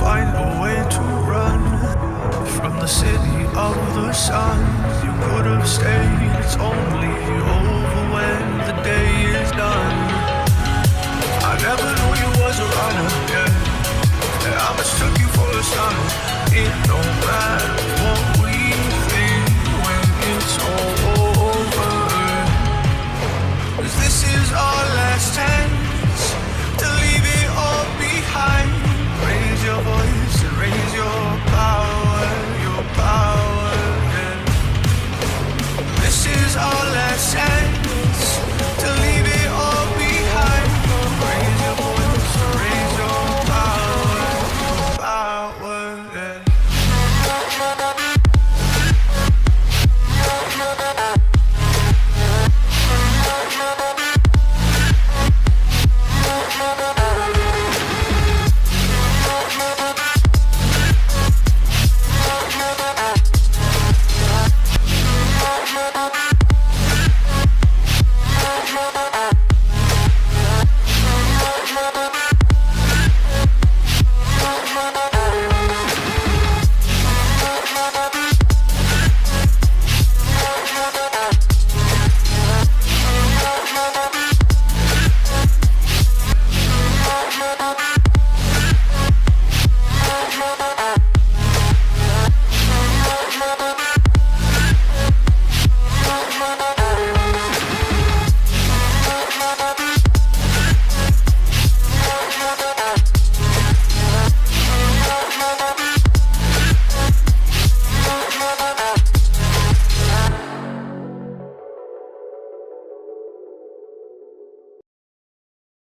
find a way to run from the city of the sun. You could have stayed, it's only over when the day is done. I never knew you was a runner, yeah. I mistook you for a son. It don't matter what we think when it's all over. 'Cause this is our last chance to leave it all behind. Raise your voice and raise your power, yeah. This is our last chance to leave it all behind. Raise your voice and raise your power, yeah.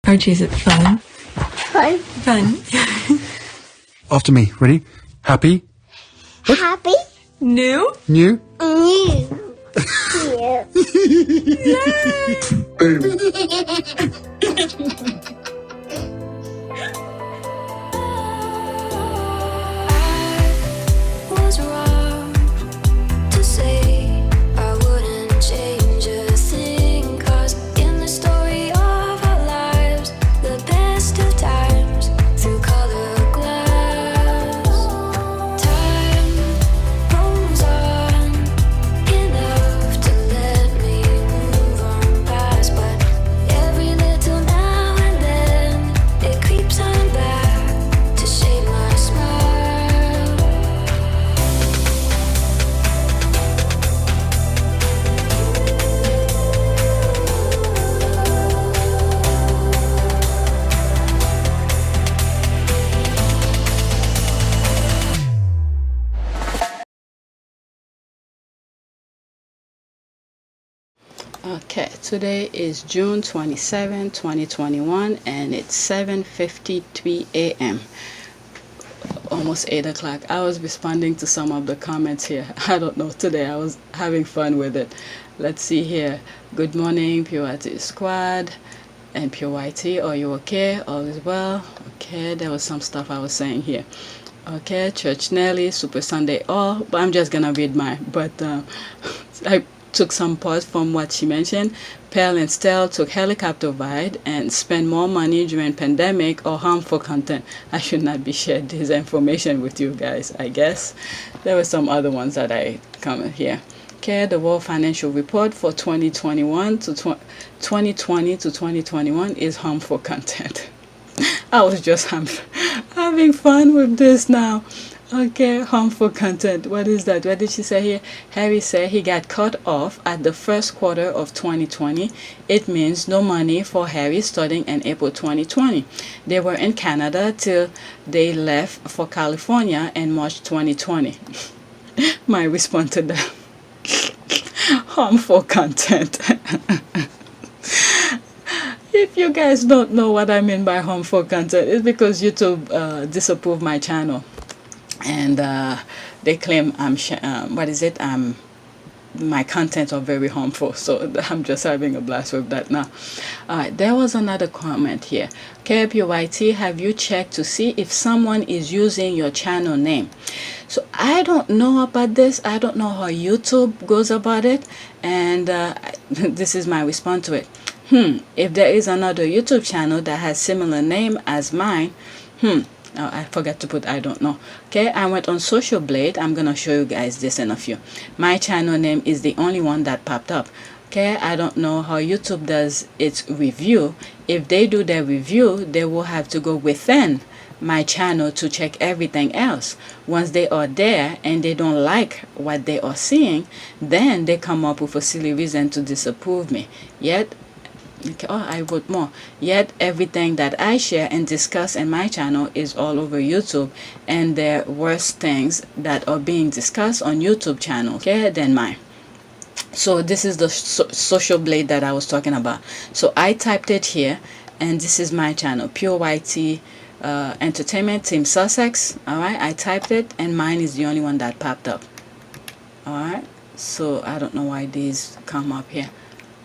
Archie, is it fun? Fun. Fun. After me. Ready? Happy? Happy. New? New? New. Was wrong to say I wouldn't change a thing, 'cause in the story of our lives, the best of times through colored glass, time rolls on enough to let me move on past, but every little now and then it creeps on back to shape my smile. Okay, today is June 27, 2021, and it's 7:53 a.m. Almost 8 o'clock. I was responding to some of the comments here. I don't know, today I was having fun with it. Let's see here. Good morning, PYT Squad and PYT. Are you okay? All is well? Okay, there was some stuff I was saying here. Okay, Church Nelly, Super Sunday all, but I'm just gonna read mine. But I took some parts from what she mentioned. Pearl and Stell took helicopter ride and spent more money during pandemic or harmful content. I should not be shared this information with you guys, I guess. There were some other ones that I comment here. Okay, the World Financial Report for 2021 to 2020 to 2021 is harmful content. I was just having fun with this now. Okay, harmful content. What is that? What did she say here? Harry said he got cut off at the first quarter of 2020. It means no money for Harry starting in April 2020. They were in Canada till they left for California in March 2020. My response to that. Harmful content. If you guys don't know what I mean by harmful content, it's because YouTube disapproved my channel. And they claim my contents are very harmful. So I'm just having a blast with that now. There was another comment here. KPYT, have you checked to see if someone is using your channel name? So I don't know about this. I don't know how YouTube goes about it. And this is my response to it. If there is another YouTube channel that has similar name as mine, I forgot to put I don't know. Okay, I went on Social Blade. I'm gonna show you guys this in a few. My channel name is the only one that popped up. Okay, I don't know how YouTube does its review. If they do their review, they will have to go within my channel to check everything else. Once they are there and they don't like what they are seeing, then they come up with a silly reason to disapprove me. Yet, okay, oh, I wrote more. Yet everything that I share and discuss in my channel is all over YouTube, and there are worse things that are being discussed on YouTube channel, okay, than mine. So this is the Social Blade that I was talking about. So I typed it here, and this is my channel, Pure YT Entertainment Team Sussex. All right, I typed it, and mine is the only one that popped up. All right, so I don't know why these come up here.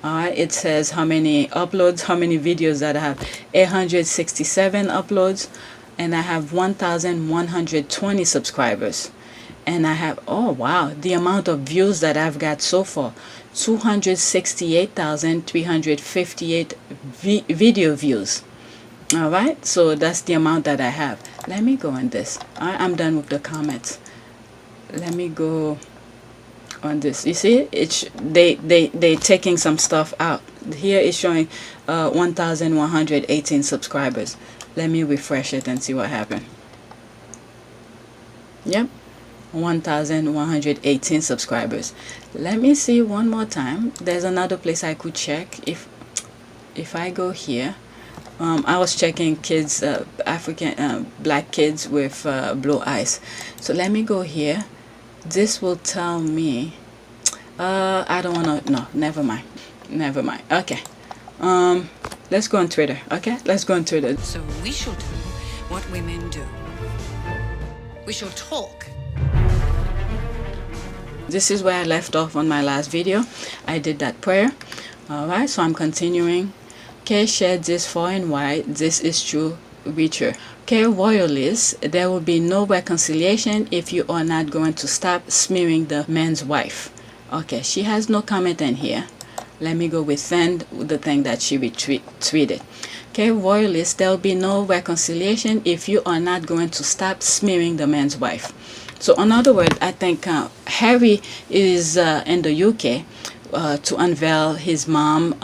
All right, it says how many uploads, how many videos that I have. 867 uploads, and I have 1,120 subscribers. And I have, oh wow, the amount of views that I've got so far, 268,358 video views. All right, so that's the amount that I have. Let me go on this. I'm done with the comments. Let me go on this. You see, it's they taking some stuff out. Here it's showing 1,118 subscribers. Let me refresh it and see what happened. Yep, 1,118 subscribers. Let me see one more time. There's another place I could check. If I go here, I was checking kids, African black kids with blue eyes. So let me go here. This will tell me. I don't want to. No, never mind. Never mind. Okay. Let's go on Twitter. Okay, let's go on Twitter. So we shall do what women do. We shall talk. This is where I left off on my last video. I did that prayer. Alright, so I'm continuing. Okay, share this far and wide. This is true, Reacher. Okay, royalists, there will be no reconciliation if you are not going to stop smearing the man's wife. Okay, she has no comment in here. Let me go within the thing that she retweeted. Okay, royalists, there will be no reconciliation if you are not going to stop smearing the man's wife. So in other words, I think Harry is in the UK to unveil his mom,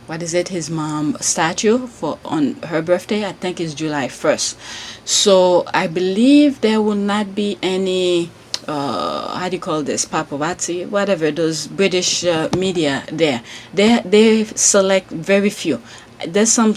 what is it, his mom statue for on her birthday. I think it's July 1st. So I believe there will not be any how do you call this, paparazzi, whatever, those British media there. They select very few. There's some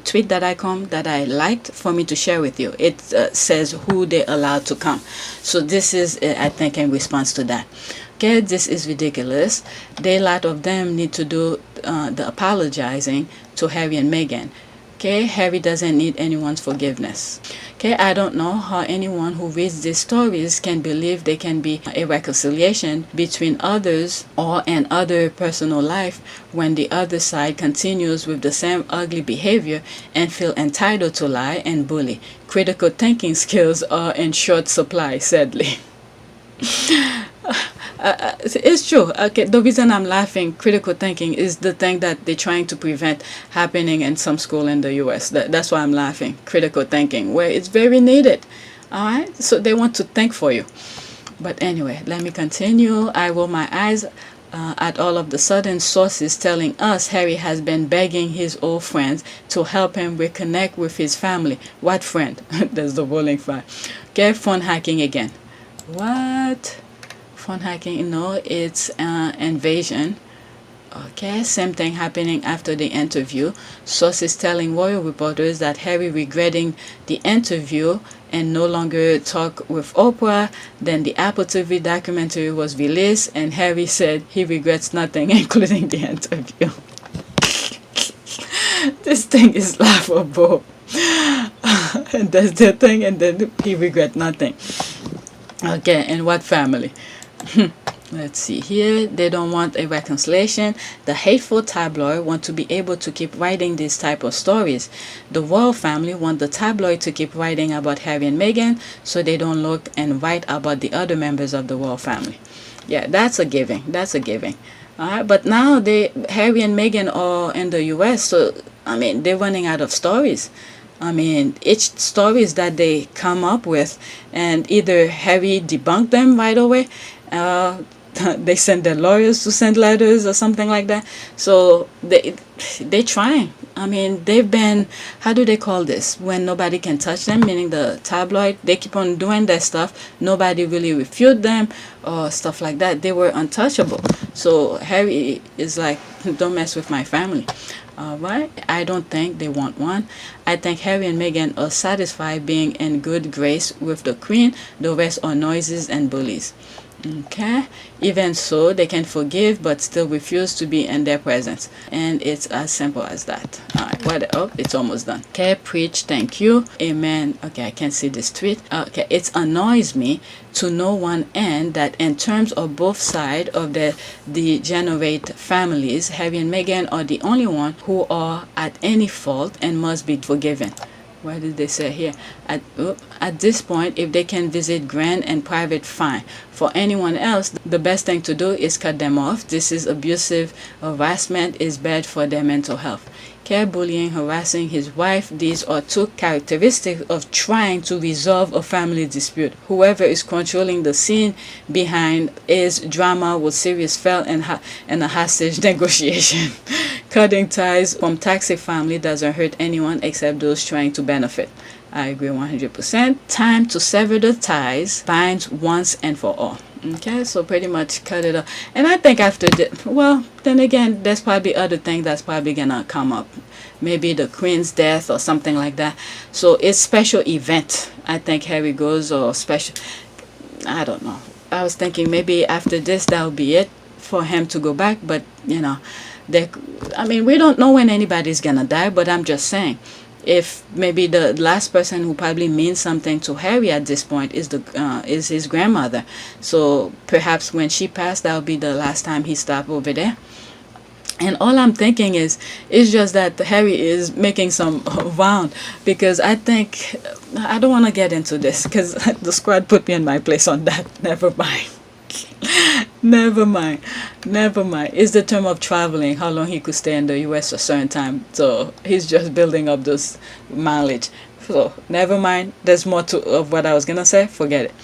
tweet that I liked for me to share with you. It says who they allowed to come. So this is I think in response to that. Okay, this is ridiculous. A lot of them need to do the apologizing to Harry and Meghan. Okay, Harry doesn't need anyone's forgiveness. Okay, I don't know how anyone who reads these stories can believe there can be a reconciliation between others or an other personal life when the other side continues with the same ugly behavior and feel entitled to lie and bully. Critical thinking skills are in short supply, sadly. It's true. Okay, the reason I'm laughing, critical thinking, is the thing that they're trying to prevent happening in some school in the US. That's why I'm laughing. Critical thinking, where it's very needed. All right, so they want to think for you. But anyway, let me continue. I roll my eyes at all of the sudden sources telling us Harry has been begging his old friends to help him reconnect with his family. What friend? There's the rolling fire. Okay, phone hacking again. What? Phone hacking? No, it's invasion. Okay, same thing happening after the interview. Sources telling royal reporters that Harry regretting the interview and no longer talk with Oprah. Then the Apple TV documentary was released and Harry said he regrets nothing, including the interview. This thing is laughable. And that's the thing, and then he regret nothing. Okay, and what family? Let's see here. They don't want a reconciliation. The hateful tabloid want to be able to keep writing these type of stories. The royal family want the tabloid to keep writing about Harry and Meghan so they don't look and write about the other members of the royal family. Yeah, that's a giving. That's a giving. Alright, but now Harry and Meghan are in the US, so I mean they're running out of stories. I mean, each stories that they come up with, and either Harry debunked them right away, they send their lawyers to send letters or something like that. So they trying. I mean, they've been, how do they call this? When nobody can touch them, meaning the tabloid, they keep on doing their stuff. Nobody really refute them or stuff like that. They were untouchable. So Harry is like, don't mess with my family. Right? I don't think they want one. I think Harry and Meghan are satisfied being in good grace with the Queen. The rest are noises and bullies. Okay, even so, they can forgive but still refuse to be in their presence, and it's as simple as that. All right, what? Oh, it's almost done. Okay, preach, thank you, amen. Okay, I can't see this tweet. Okay, it annoys me to no one end that in terms of both sides of the degenerate families, Harry and Meghan are the only one who are at any fault and must be forgiven. What did they say here? At this point, if they can visit grand and private, fine. For anyone else, the best thing to do is cut them off. This is abusive. Harassment is bad for their mental health. Care, bullying, harassing his wife, these are two characteristics of trying to resolve a family dispute. Whoever is controlling the scene behind is drama with serious fail and a hostage negotiation. Cutting ties from toxic family doesn't hurt anyone except those trying to benefit. I agree 100%. Time to sever the ties, binds once and for all. Okay, so pretty much cut it off. And I think after that, well, then again, there's probably other things that's probably gonna come up. Maybe the Queen's death or something like that. So it's special event. I think Harry goes, or special, I don't know. I was thinking maybe after this, that'll be it for him to go back. But, you know, I mean, we don't know when anybody's gonna die, but I'm just saying, if maybe the last person who probably means something to Harry at this point is his grandmother, so perhaps when she passed, that'll be the last time he stopped over there. And all I'm thinking is, it's just that Harry is making some round, because I think, I don't want to get into this because the squad put me in my place on that. Never mind. Never mind. It's the term of traveling, how long he could stay in the US a certain time. So he's just building up this mileage. So never mind. There's more of what I was gonna say. Forget it.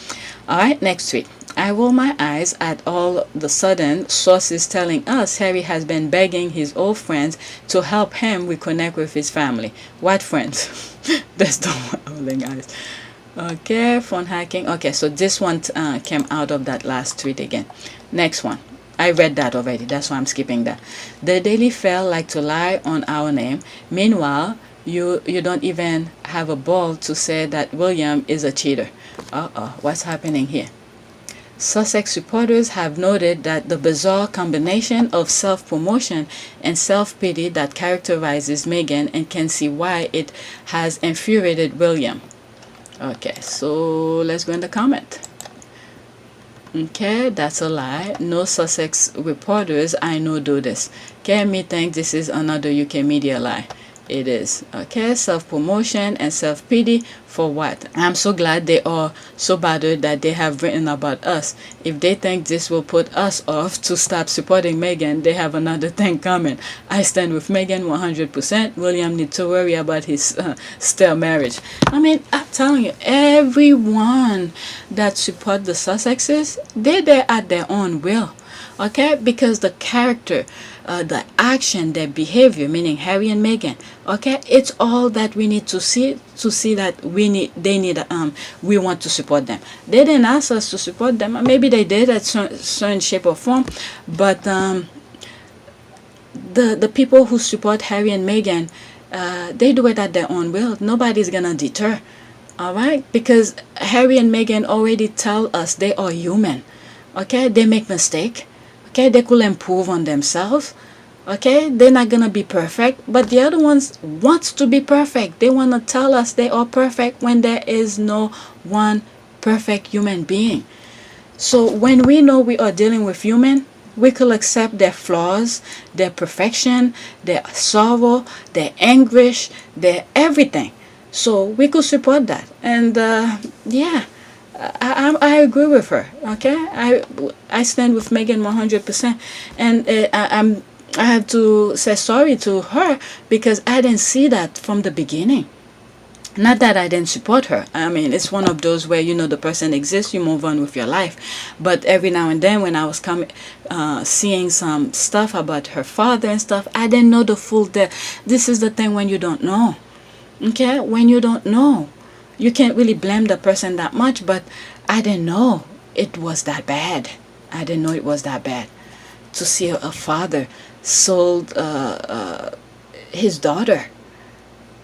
Alright, next tweet. I roll my eyes at all the sudden sources telling us Harry has been begging his old friends to help him reconnect with his family. What friends? There's the one rolling eyes. Okay, phone hacking. Okay, so this one came out of that last tweet again. Next one. I read that already. That's why I'm skipping that. The Daily Fair like to lie on our name. Meanwhile, you don't even have a ball to say that William is a cheater. What's happening here? Sussex reporters have noted that the bizarre combination of self-promotion and self-pity that characterizes Meghan, and can see why it has infuriated William. Okay, so let's go in the comment. Okay, that's a lie. No Sussex reporters I know do this. Okay, me think this is another UK media lie. It is. Okay, self-promotion and self-pity for what? I'm so glad they are so bothered that they have written about us. If they think this will put us off to stop supporting Meghan, they have another thing coming. I stand with Meghan 100%. William needs to worry about his stale marriage. I mean, I'm telling you, everyone that support the Sussexes, they're there at their own will. Okay, because the character, the action, their behavior, meaning Harry and Meghan, okay, it's all that we need to see that we want to support them. They didn't ask us to support them. Maybe they did at certain shape or form, but the people who support Harry and Meghan, they do it at their own will. Nobody's gonna deter. All right, because Harry and Meghan already tell us they are human. Okay, they make mistake. Okay, they could improve on themselves. Okay, they're not gonna be perfect, but the other ones wants to be perfect. They want to tell us they are perfect when there is no one perfect human being. So when we know we are dealing with human, we could accept their flaws, their perfection, their sorrow, their anguish, their everything. So we could support that. And yeah, I agree with her. Okay, I stand with Meghan 100%, and I have to say sorry to her because I didn't see that from the beginning. Not that I didn't support her. I mean, it's one of those where, you know, the person exists, you move on with your life. But every now and then when I was seeing some stuff about her father and stuff, I didn't know the full depth. This is the thing when you don't know. Okay? When you don't know, you can't really blame the person that much, but I didn't know it was that bad. I didn't know it was that bad. To see a father sold his daughter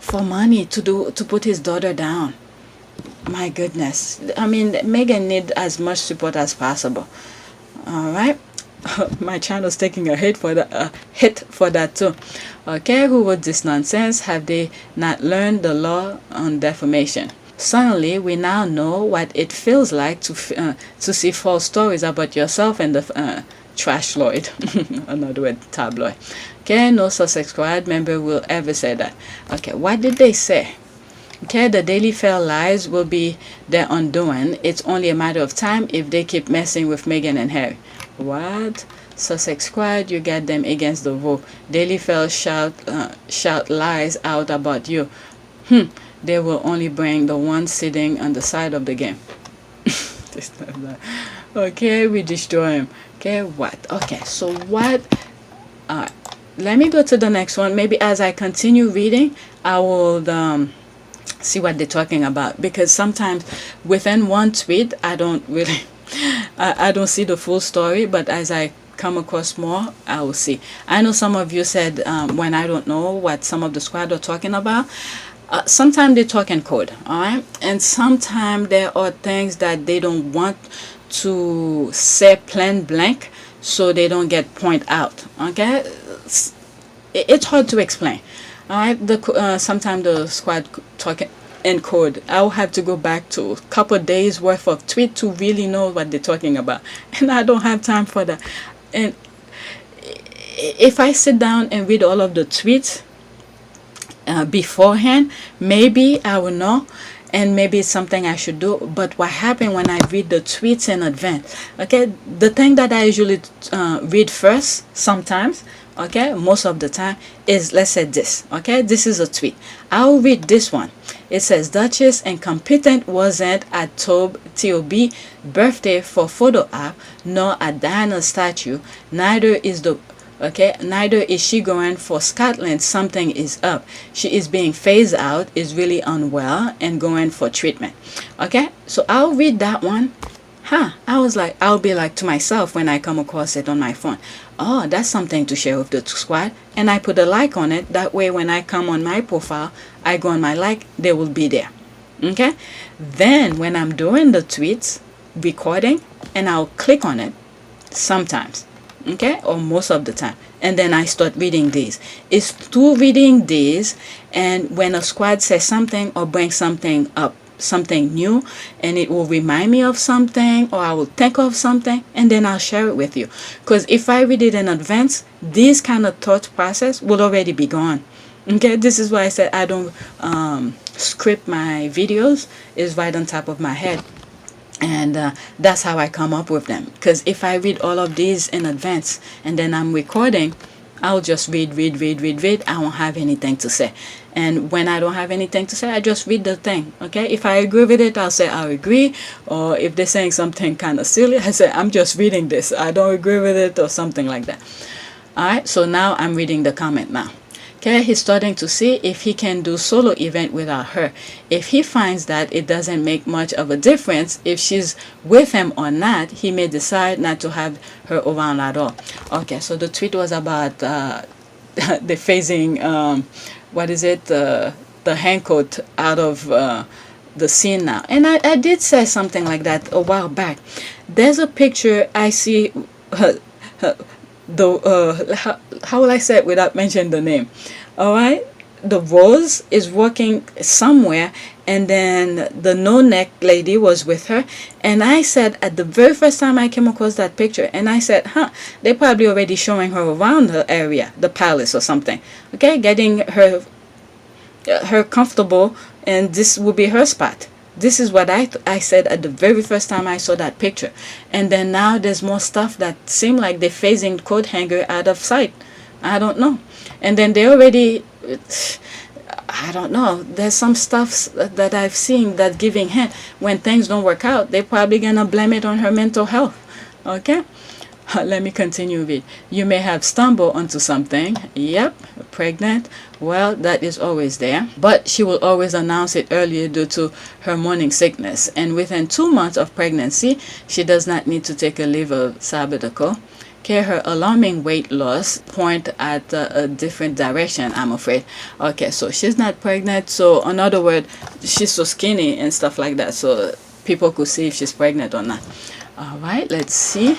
for money to put his daughter down. My goodness. I mean, Meghan need as much support as possible. All right. My channel's taking a hit for that too. Okay, who wrote this nonsense? Have they not learned the law on defamation? Suddenly, we now know what it feels like to see false stories about yourself and the trash Lloyd. Another word, tabloid. Okay, no Sussex squad member will ever say that. Okay, what did they say? Okay, the Daily Fair lies will be their undoing. It's only a matter of time if they keep messing with Meghan and Harry. What? Sussex squad, you got them against the vote. Daily Fair shout lies out about you. They will only bring the one sitting on the side of the game. Okay, we destroy him. Okay, what? Okay, so what? Let me go to the next one. Maybe as I continue reading, I will see what they're talking about, because sometimes within one tweet I don't really I don't see the full story, but as I come across more, I will see. I know some of you said when I don't know what some of the squad are talking about, sometimes they talk in code, all right, and sometimes there are things that they don't want to say plain blank, so they don't get point out. Okay, it's hard to explain. All right, sometimes the squad talk in code. I'll have to go back to a couple of days worth of tweet to really know what they're talking about, and I don't have time for that. And if I sit down and read all of the tweets beforehand, maybe I will know, and maybe it's something I should do. But what happened when I read the tweets in advance? Okay, the thing that I usually read first, sometimes, okay, most of the time, is, let's say this. Okay, this is a tweet. I'll read this one. It says, Duchess incompetent wasn't at TOB birthday for photo op, nor at Diana's statue. Neither is she going for Scotland. Something is up. She is being phased out, is really unwell, and going for treatment. Okay, so I'll read that one. I'll be like to myself when I come across it on my phone. Oh, that's something to share with the squad. And I put a like on it. That way when I come on my profile, I go on my like, they will be there. Okay, then when I'm doing the tweets recording, and I'll click on it sometimes, okay, or most of the time, and then I start reading these. It's through reading these, and when a squad says something or brings something up, something new, and it will remind me of something, or I will think of something, and then I'll share it with you. Because if I read it in advance, this kind of thought process will already be gone. Okay, this is why I said I don't script my videos. It's right on top of my head, and that's how I come up with them. Because if I read all of these in advance and then I'm recording, I'll just read. I won't have anything to say. And when I don't have anything to say, I just read the thing. Okay, if I agree with it, I'll say I agree. Or if they're saying something kind of silly, I say I'm just reading this, I don't agree with it, or something like that. All right, so now I'm reading the comment now. Okay, he's starting to see if he can do solo event without her. If he finds that it doesn't make much of a difference if she's with him or not, he may decide not to have her around at all. Okay, so the tweet was about the phasing, what is it, the handcoat out of the scene now. And I did say something like that a while back. There's a picture I see, how will I say it without mentioning the name? All right, the Rose is working somewhere, and then the no-neck lady was with her, and I said at the very first time I came across that picture, and I said, they're probably already showing her around the area, the palace or something, okay, getting her comfortable, and this will be her spot. This is what I said at the very first time I saw that picture. And then now there's more stuff that seem like they're phasing coat hanger out of sight. I don't know. And then they already, I don't know. There's some stuff that I've seen that giving hint when things don't work out, they're probably gonna blame it on her mental health. Okay? Let me continue with it. You may have stumbled onto something. Yep, pregnant. Well, that is always there. But she will always announce it earlier due to her morning sickness. And within 2 months of pregnancy, she does not need to take a leave of sabbatical. Okay, her alarming weight loss point at a different direction, I'm afraid. Okay, so she's not pregnant. So in other words, she's so skinny and stuff like that. So people could see if she's pregnant or not. All right, let's see.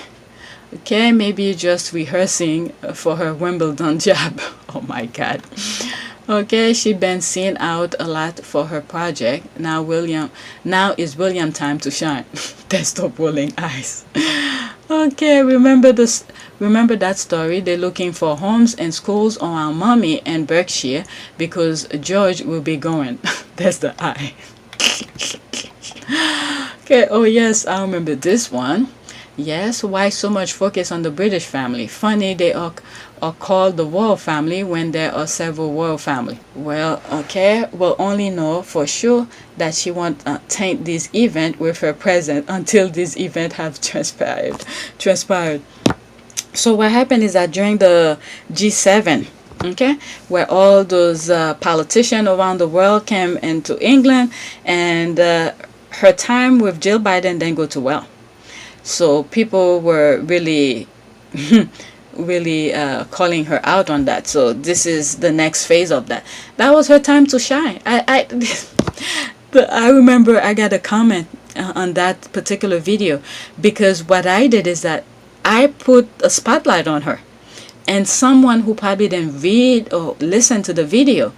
Okay, maybe just rehearsing for her Wimbledon job. Oh my God. Okay, she been seen out a lot for her project. Now is William time to shine. Test of rolling eyes. Okay, remember that story. They're looking for homes and schools around Mommy and Berkshire because George will be going. That's the eye. Okay, oh yes, I remember this one. Yes, why so much focus on the British family? Funny, they are called the royal family when there are several royal family. Well, okay, we'll only know for sure that she won't taint this event with her presence until this event have transpired. So what happened is that during the G7, okay, where all those politicians around the world came into England, and her time with Jill Biden didn't go too well. So people were really, really calling her out on that. So this is the next phase of that. That was her time to shine. I remember I got a comment on that particular video because what I did is that I put a spotlight on her. And someone who probably didn't read or listen to the video,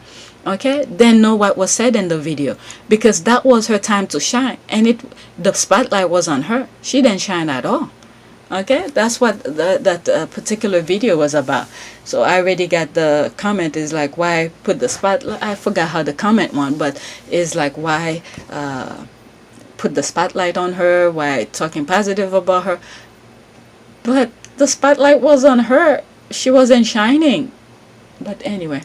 okay, didn't know what was said in the video because that was her time to shine, and the spotlight was on her. She didn't shine at all. Okay, that's what that particular video was about. So I already got the comment is like, why put the spotlight? I forgot how the comment went, but it's like, why put the spotlight on her? Why talking positive about her? But the spotlight was on her. She wasn't shining. But anyway,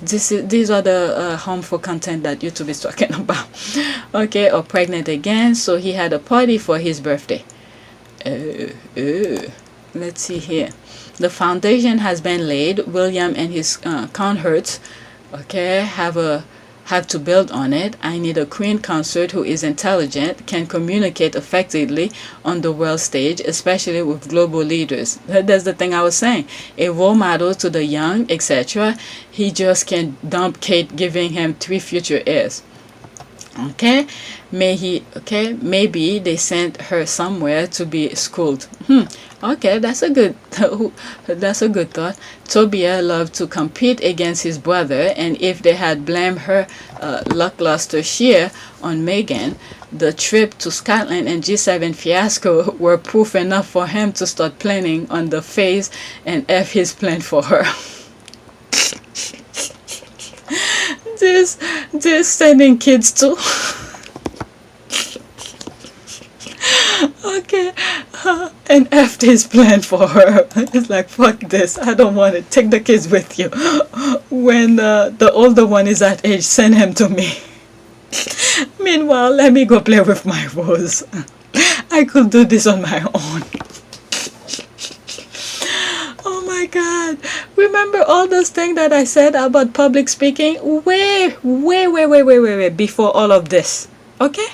these are the harmful content that YouTube is talking about. Okay, or pregnant again. So he had a party for his birthday. Let's see here. The foundation has been laid. William and his consorts, okay, have to build on it. I need a queen consort who is intelligent, can communicate effectively on the world stage, especially with global leaders. That's the thing I was saying. A role model to the young, etc. He just can't dump Kate, giving him 3 future heirs. Okay, maybe they sent her somewhere to be schooled. Okay, that's a good thought. Tobias loved to compete against his brother, and if they had blamed her lackluster share on Meghan, the trip to Scotland and G7 fiasco were proof enough for him to start planning on the phase and F his plan for her. This sending kids to okay, and after his plan for her, it's like, fuck this, I don't want it, take the kids with you. When the older one is that age, send him to me. Meanwhile, let me go play with my rose. I could do this on my own. Oh my God, remember all those things that I said about public speaking way before all of this. Okay,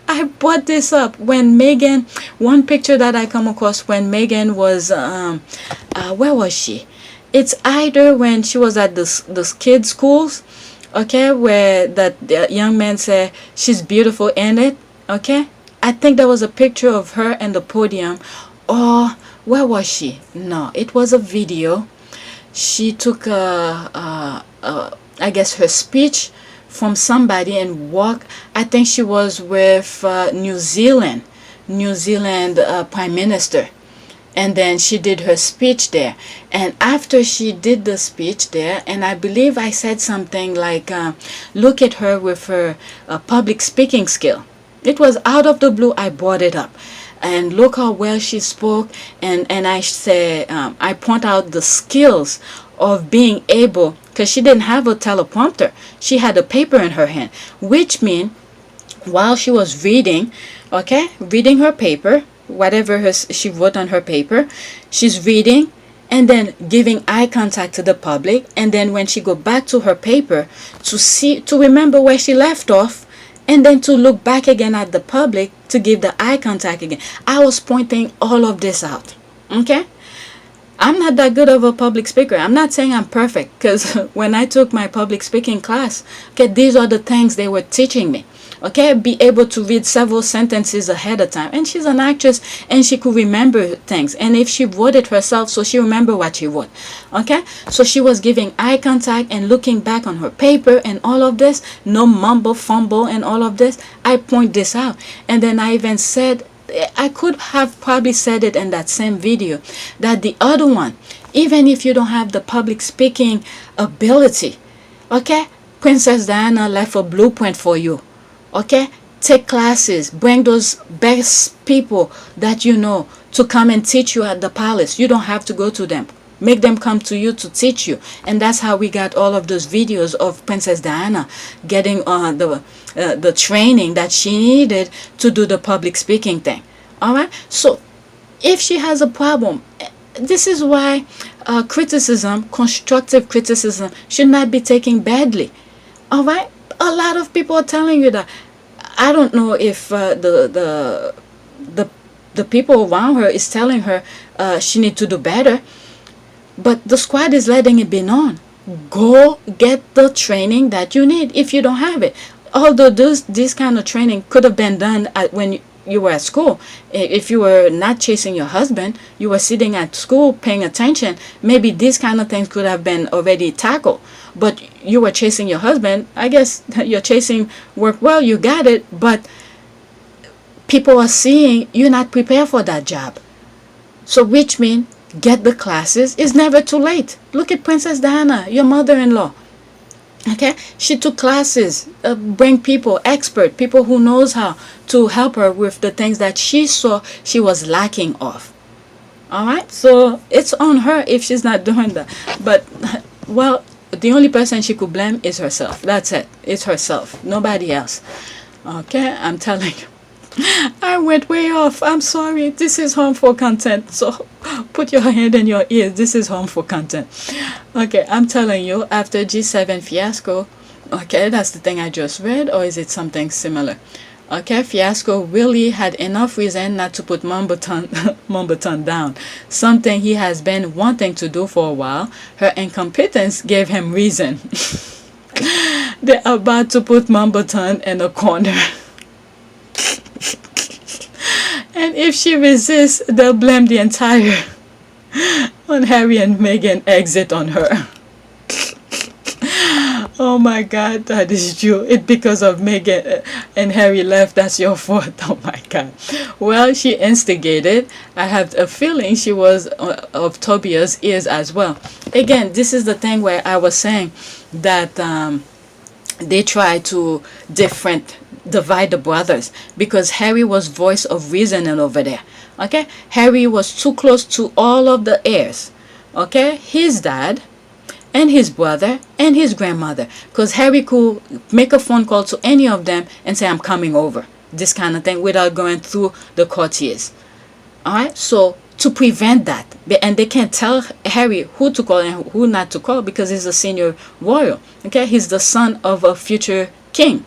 I brought this up when Meghan, one picture that I come across when Meghan was where was she? It's either when she was at this kids schools, okay, where that young man said she's beautiful in it. Okay, I think there was a picture of her and the podium. Or where was she? No, it was a video. She took I guess her speech from somebody and walked. I think she was with New Zealand Prime Minister, and then she did her speech there. And after she did the speech there, and I believe I said something like, look at her with her public speaking skill. It was out of the blue. I brought it up. And look how well she spoke, and I say I point out the skills of being able because she didn't have a teleprompter. She had a paper in her hand, which means while she was reading, reading her paper, whatever she wrote on her paper, she's reading and then giving eye contact to the public, and then when she go back to her paper to remember where she left off, and then to look back again at the public to give the eye contact again. I was pointing all of this out. Okay, I'm not that good of a public speaker. I'm not saying I'm perfect, because when I took my public speaking class, these are the things they were teaching me. Be able to read several sentences ahead of time. And she's an actress, and she could remember things. And if she wrote it herself, so she remember what she wrote. So she was giving eye contact and looking back on her paper and all of this. No mumble, fumble, and all of this. I point this out. And then I even said, I could have probably said it in that same video, that the other one, even if you don't have the public speaking ability, Princess Diana left a blueprint for you. Take classes, bring those best people that you know to come and teach you at the palace. You don't have to go to them. Make them come to you to teach you. And that's how we got all of those videos of Princess Diana getting the training that she needed to do the public speaking thing. Alright, so if she has a problem, this is why criticism, constructive criticism, should not be taken badly. Alright, a lot of people are telling you that. I don't know if the people around her is telling her she need to do better, but the squad is letting it be known. Go get the training that you need if you don't have it. Although this kind of training could have been done when you were at school. If you were not chasing your husband, you were sitting at school paying attention, maybe these kind of things could have been already tackled. But you were chasing your husband. I guess your chasing worked well, you got it, but people are seeing you're not prepared for that job. So which means get the classes. It's never too late. Look at Princess Diana, your mother-in-law. She took classes, bring people, people who knows how to help her with the things that she saw she was lacking of. Alright, so it's on her if she's not doing that. But, well, the only person she could blame is herself. That's it. It's herself. Nobody else. I'm telling you. I went way off. I'm sorry. This is harmful content. So put your hand in your ears. This is harmful content. I'm telling you, after G7 fiasco, that's the thing I just read, or is it something similar? Fiasco really had enough reason not to put Mumberton down, something he has been wanting to do for a while. Her incompetence gave him reason. They're about to put Mumberton in a corner. And if she resists, they'll blame the entire on Harry and Meghan exit on her. Oh my God, that is true. It's because of Meghan and Harry left. That's your fault. Oh my God. Well, she instigated. I have a feeling she was of Tobias' ears as well. Again, this is the thing where I was saying that they try to divide the brothers, because Harry was voice of reasoning over there. Harry was too close to all of the heirs. His dad and his brother and his grandmother, because Harry could make a phone call to any of them and say, I'm coming over, this kind of thing, without going through the courtiers. Alright, so to prevent that, and they can't tell Harry who to call and who not to call, because he's a senior royal. He's the son of a future king.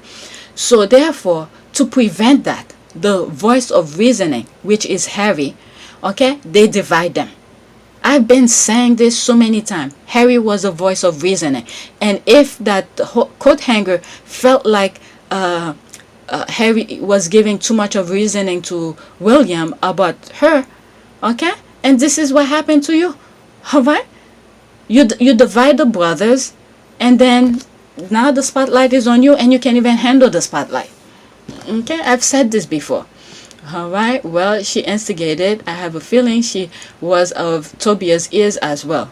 So therefore, to prevent that, the voice of reasoning, which is Harry, they divide them. I've been saying this so many times. Harry was a voice of reasoning. And if that coat hanger felt like Harry was giving too much of reasoning to William about her, and this is what happened to you, alright? You divide the brothers, and then now the spotlight is on you, and you can't even handle the spotlight. I've said this before. Alright, well, she instigated. I have a feeling she was of Tobias' ears as well.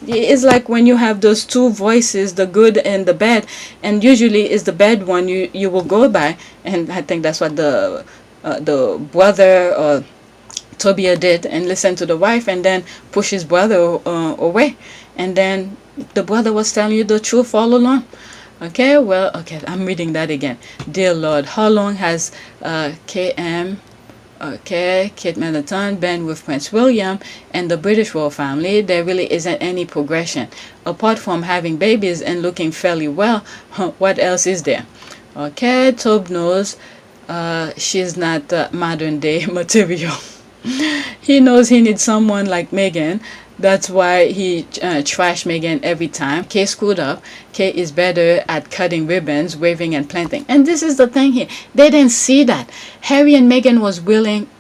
It's like when you have those two voices, the good and the bad, and usually it's the bad one you will go by, and I think that's what the brother or Tobias did, and listen to the wife and then push his brother away, and then the brother was telling you the truth all along. Okay, well, okay, I'm reading that again. Dear Lord, how long has KM, Kate Middleton been with Prince William and the British royal family? There really isn't any progression. Apart from having babies and looking fairly well, what else is there? Okay, Tobe knows she's not modern day material. He knows he needs someone like Meghan. That's why he trashed Meghan every time. Kay screwed up. Kay is better at cutting ribbons, waving, and planting. And this is the thing here. They didn't see that. Harry and Meghan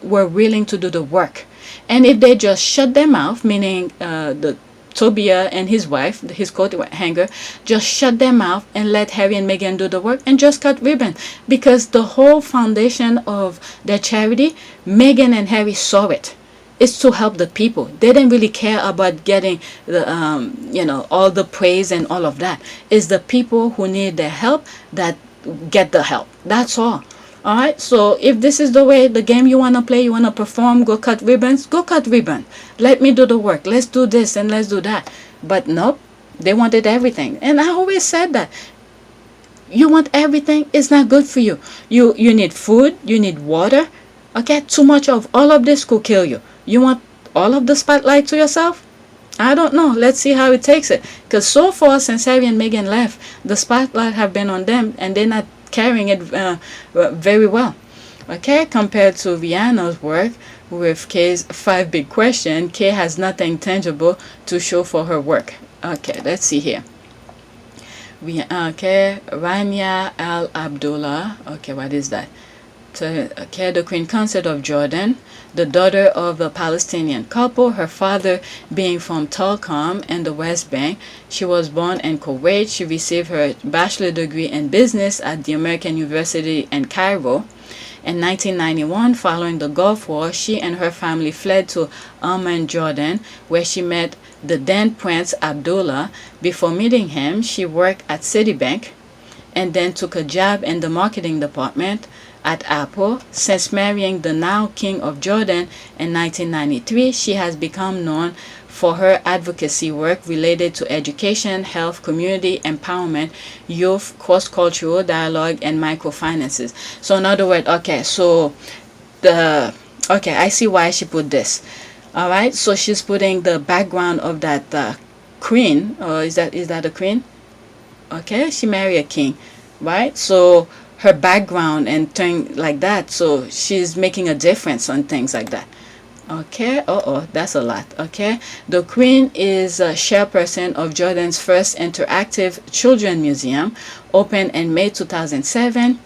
were willing to do the work. And if they just shut their mouth, meaning the Tobiah and his wife, his coat hanger, just shut their mouth and let Harry and Meghan do the work and just cut ribbon. Because the whole foundation of their charity, Meghan and Harry saw it. It's to help the people. They didn't really care about getting the all the praise and all of that. It's the people who need their help that get the help. That's all. All right. So if this is the way the game you want to play, you want to perform, go cut ribbons, go cut ribbon. Let me do the work. Let's do this and let's do that. But nope, they wanted everything. And I always said that. You want everything, it's not good for you. You need food, you need water. Okay, too much of all of this could kill you. You want all of the spotlight to yourself? I don't know. Let's see how it takes it. Because so far, since Harry and Meghan left, the spotlight have been on them, and they're not carrying it very well. Okay, compared to Rihanna's work with Kay's 5 big questions, Kay has nothing tangible to show for her work. Okay, let's see here. Okay, Rania Al Abdullah. Okay, what is that? Okay, the Queen Consort of Jordan, the daughter of a Palestinian couple, her father being from Tulkarm and the West Bank. She was born in Kuwait. She received her bachelor degree in business at the American University in Cairo. In 1991, following the Gulf War, she and her family fled to Amman, Jordan, where she met the then Prince Abdullah. Before meeting him, she worked at Citibank and then took a job in the marketing department at Apple. Since marrying the now King of Jordan in 1993, she has become known for her advocacy work related to education, health, community empowerment, youth, cross-cultural dialogue, and microfinances. So in other words, okay, so I see why she put this. All right, so she's putting the background of that queen, or is that a queen? Okay, she married a king, right? So her background and things like that, so she's making a difference on things like that. Okay, that's a lot. Okay, the Queen is a chairperson of Jordan's first interactive children museum, opened in May 2007.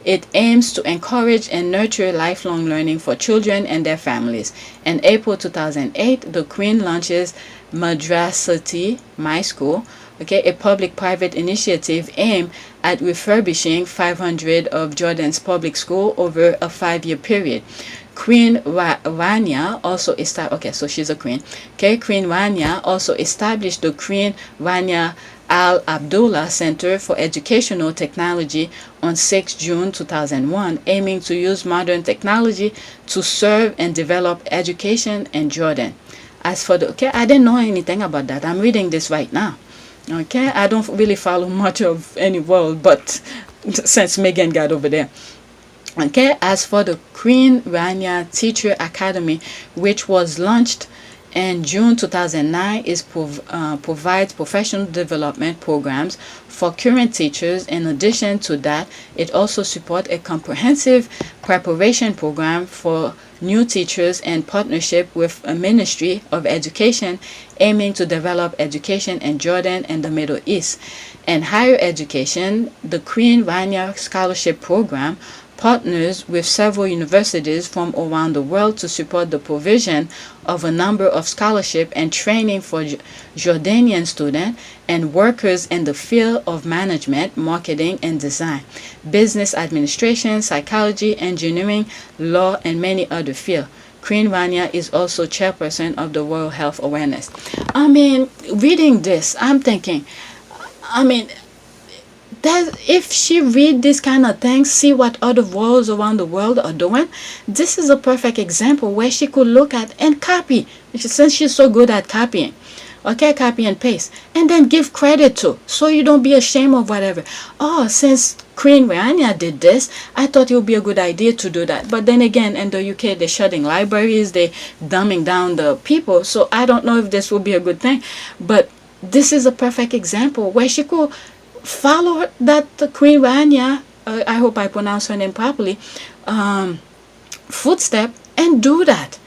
It aims to encourage and nurture lifelong learning for children and their families. In April 2008, the Queen launches Madrasati, My School, okay, a public-private initiative aimed at refurbishing 500 of Jordan's public schools over a 5-year period. Queen Rania also established, okay, so she's a queen. Okay, Queen Rania also established the Queen Rania Al Abdullah Center for Educational Technology on 6 June 2001, aiming to use modern technology to serve and develop education in Jordan. As for the, okay, I didn't know anything about that. I'm reading this right now. Okay, I don't really follow much of any world, but since Meghan got over there. Okay, as for the Queen Rania Teacher Academy, which was launched in June 2009, provides professional development programs for current teachers. In addition to that, it also supports a comprehensive preparation program for new teachers in partnership with a Ministry of Education, aiming to develop education in Jordan and the Middle East. In higher education, the Queen Rania Scholarship Program partners with several universities from around the world to support the provision of a number of scholarship and training for Jordanian students and workers in the field of management, marketing and design, business administration, psychology, engineering, law, and many other fields. Queen Rania is also chairperson of the World Health Awareness. I mean, reading this, I'm thinking, that if she read this kind of things, see what other worlds around the world are doing, this is a perfect example where she could look at and copy, since she's so good at copying. Okay, copy and paste, and then give credit to, so you don't be ashamed of whatever. Oh, since Queen Rania did this, I thought it would be a good idea to do that. But then again, in the UK, they're shutting libraries, they're dumbing down the people, so I don't know if this will be a good thing. But this is a perfect example where she could follow that the Queen Rania, I hope I pronounce her name properly, footstep, and do that.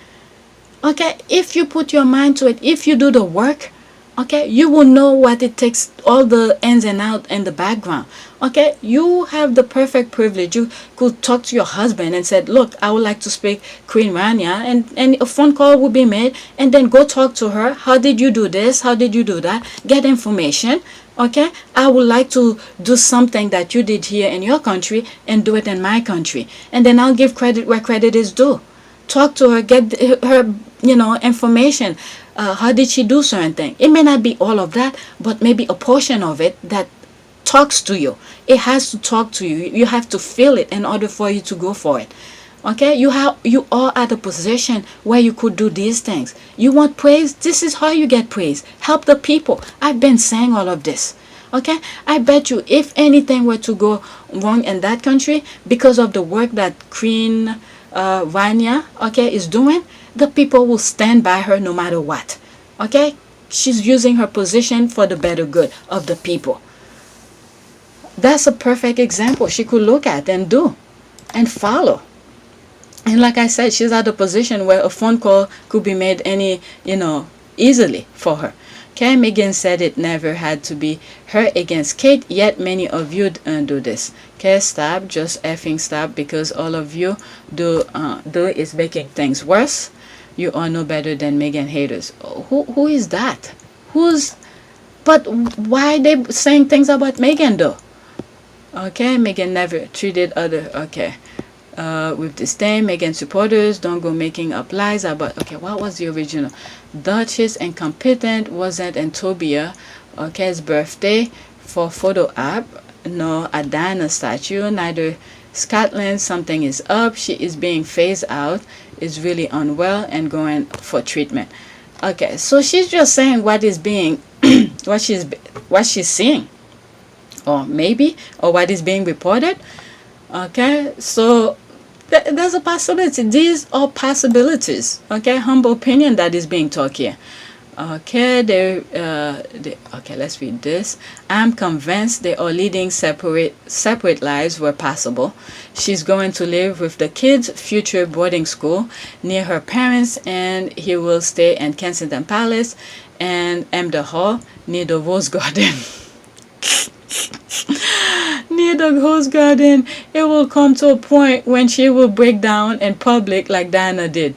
Okay, if you put your mind to it, if you do the work, okay, you will know what it takes, all the ins and outs in the background. Okay, you have the perfect privilege. You could talk to your husband and said, look, I would like to speak Queen Rania, and a phone call would be made, and then go talk to her. How did you do this? How did you do that? Get information. Okay, I would like to do something that you did here in your country and do it in my country, and then I'll give credit where credit is due. Talk to her, get her, information. How did she do certain things? It may not be all of that, but maybe a portion of it that talks to you. It has to talk to you. You have to feel it in order for you to go for it. Okay, you are at a position where you could do these things. You want praise? This is how you get praise. Help the people. I've been saying all of this. Okay, I bet you if anything were to go wrong in that country because of the work that Queen Rania, okay, is doing, the people will stand by her no matter what. Okay, she's using her position for the better good of the people. That's a perfect example she could look at and do and follow. And like I said, she's at a position where a phone call could be made easily for her. Okay, Meghan said it never had to be her against Kate, yet many of you do this. Okay, stop, just effing stop, because all of you do is making things worse. You are no better than Meghan haters. Who is that? But why they saying things about Meghan though? Okay, Meghan never treated other, okay. With disdain, Meghan supporters don't go making up lies about, okay, what was the original? Duchess incompetent wasn't in Tobia, okay's birthday for photo app, no a Diana statue, neither Scotland, something is up, she is being phased out, is really unwell and going for treatment. Okay, so she's just saying what is being, what she's seeing, or what is being reported. Okay, so there's a possibility. These are possibilities. Okay, humble opinion that is being talked here. Okay, okay, let's read this. I'm convinced they are leading separate lives where possible. She's going to live with the kids' future boarding school near her parents, and he will stay in Kensington Palace and Amber Hall near the Rose Garden. Near the Rose Garden, it will come to a point when she will break down in public like Diana did.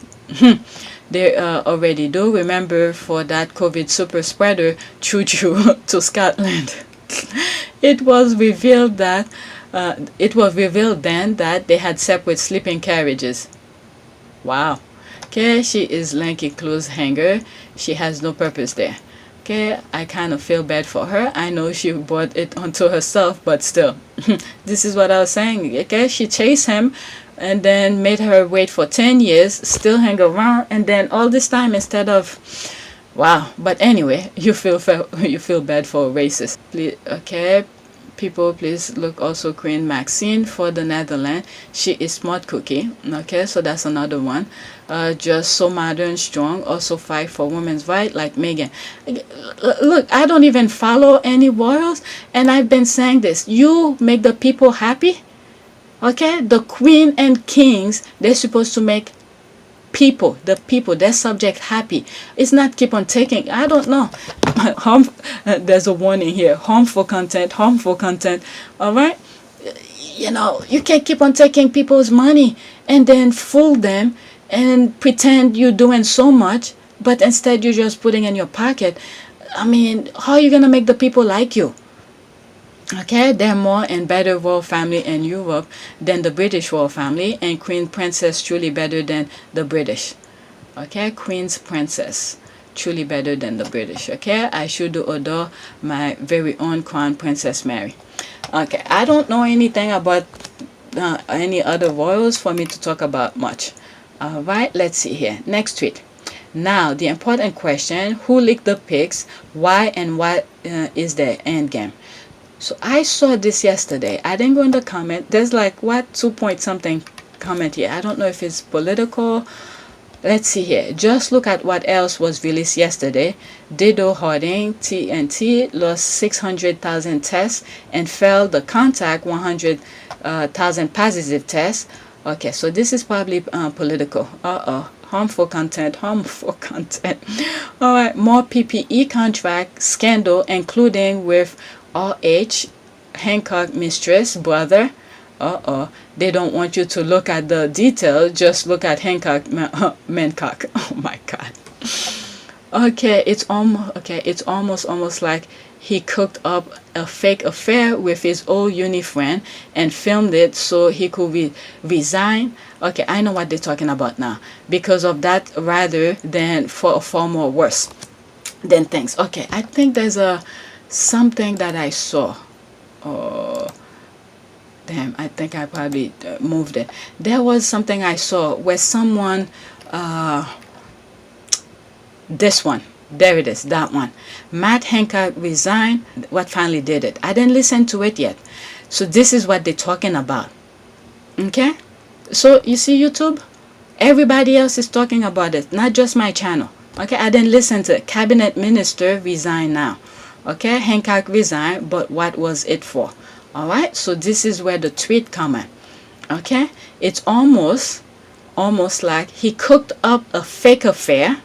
They already do. Remember for that COVID super spreader choo-choo to Scotland. It was revealed then that they had separate sleeping carriages. Wow. Okay, she is lanky clothes hanger. She has no purpose there. Okay, I kind of feel bad for her. I know she brought it onto herself, but still. This is what I was saying. Okay, she chased him and then made her wait for 10 years, still hang around, and then all this time instead of, wow. But anyway, you feel bad for a racist. Please, okay, people, please look also Queen Maxine for the Netherlands. She is smart cookie. Okay, so that's another one. Just so modern, strong, also fight for women's rights like Meghan. Look, I don't even follow any royals, and I've been saying this. You make the people happy. Okay, the queen and kings, they're supposed to make their subject happy. It's not keep on taking, I don't know. There's a warning here. Harmful content. All right. You can't keep on taking people's money and then fool them and pretend you're doing so much, but instead you're just putting in your pocket. I mean, how are you going to make the people like you? Okay, they're more and better royal family in Europe than the British royal family, and Queen Princess truly better than the British. Okay, Queen's Princess truly better than the British. Okay, I should adore my very own Crown Princess Mary. Okay, I don't know anything about any other royals for me to talk about much. All right, let's see here. Next tweet. Now, the important question, who leaked the pics, why, and what is the end game? So I saw this yesterday. I didn't go in the comment. There's like, what, 2 point something comment here. I don't know if it's political. Let's see here. Just look at what else was released yesterday. Dido Harding, TNT, lost 600,000 tests and failed the contact 100,000 positive tests. Okay, so this is probably political. Harmful content. All right, more PPE contract scandal, including with RH, Hancock mistress, brother. They don't want you to look at the detail, just look at Hancock Mancock. Oh my god. Okay, it's almost like he cooked up a fake affair with his old uni friend and filmed it so he could resign. Okay, I know what they're talking about now. Because of that, rather than for far more worse than things. Okay, I think there's something that I saw. Damn, I think I probably moved it. There was something I saw where someone, this one, there it is, that one. Matt Hancock resigned. What finally did it? I didn't listen to it yet. So this is what they're talking about. Okay? So you see YouTube? Everybody else is talking about it, not just my channel. Okay? I didn't listen to it. Cabinet minister resigned now. Okay? Hancock resigned, but what was it for? All right, so this is where the tweet come in. Okay, it's almost like he cooked up a fake affair.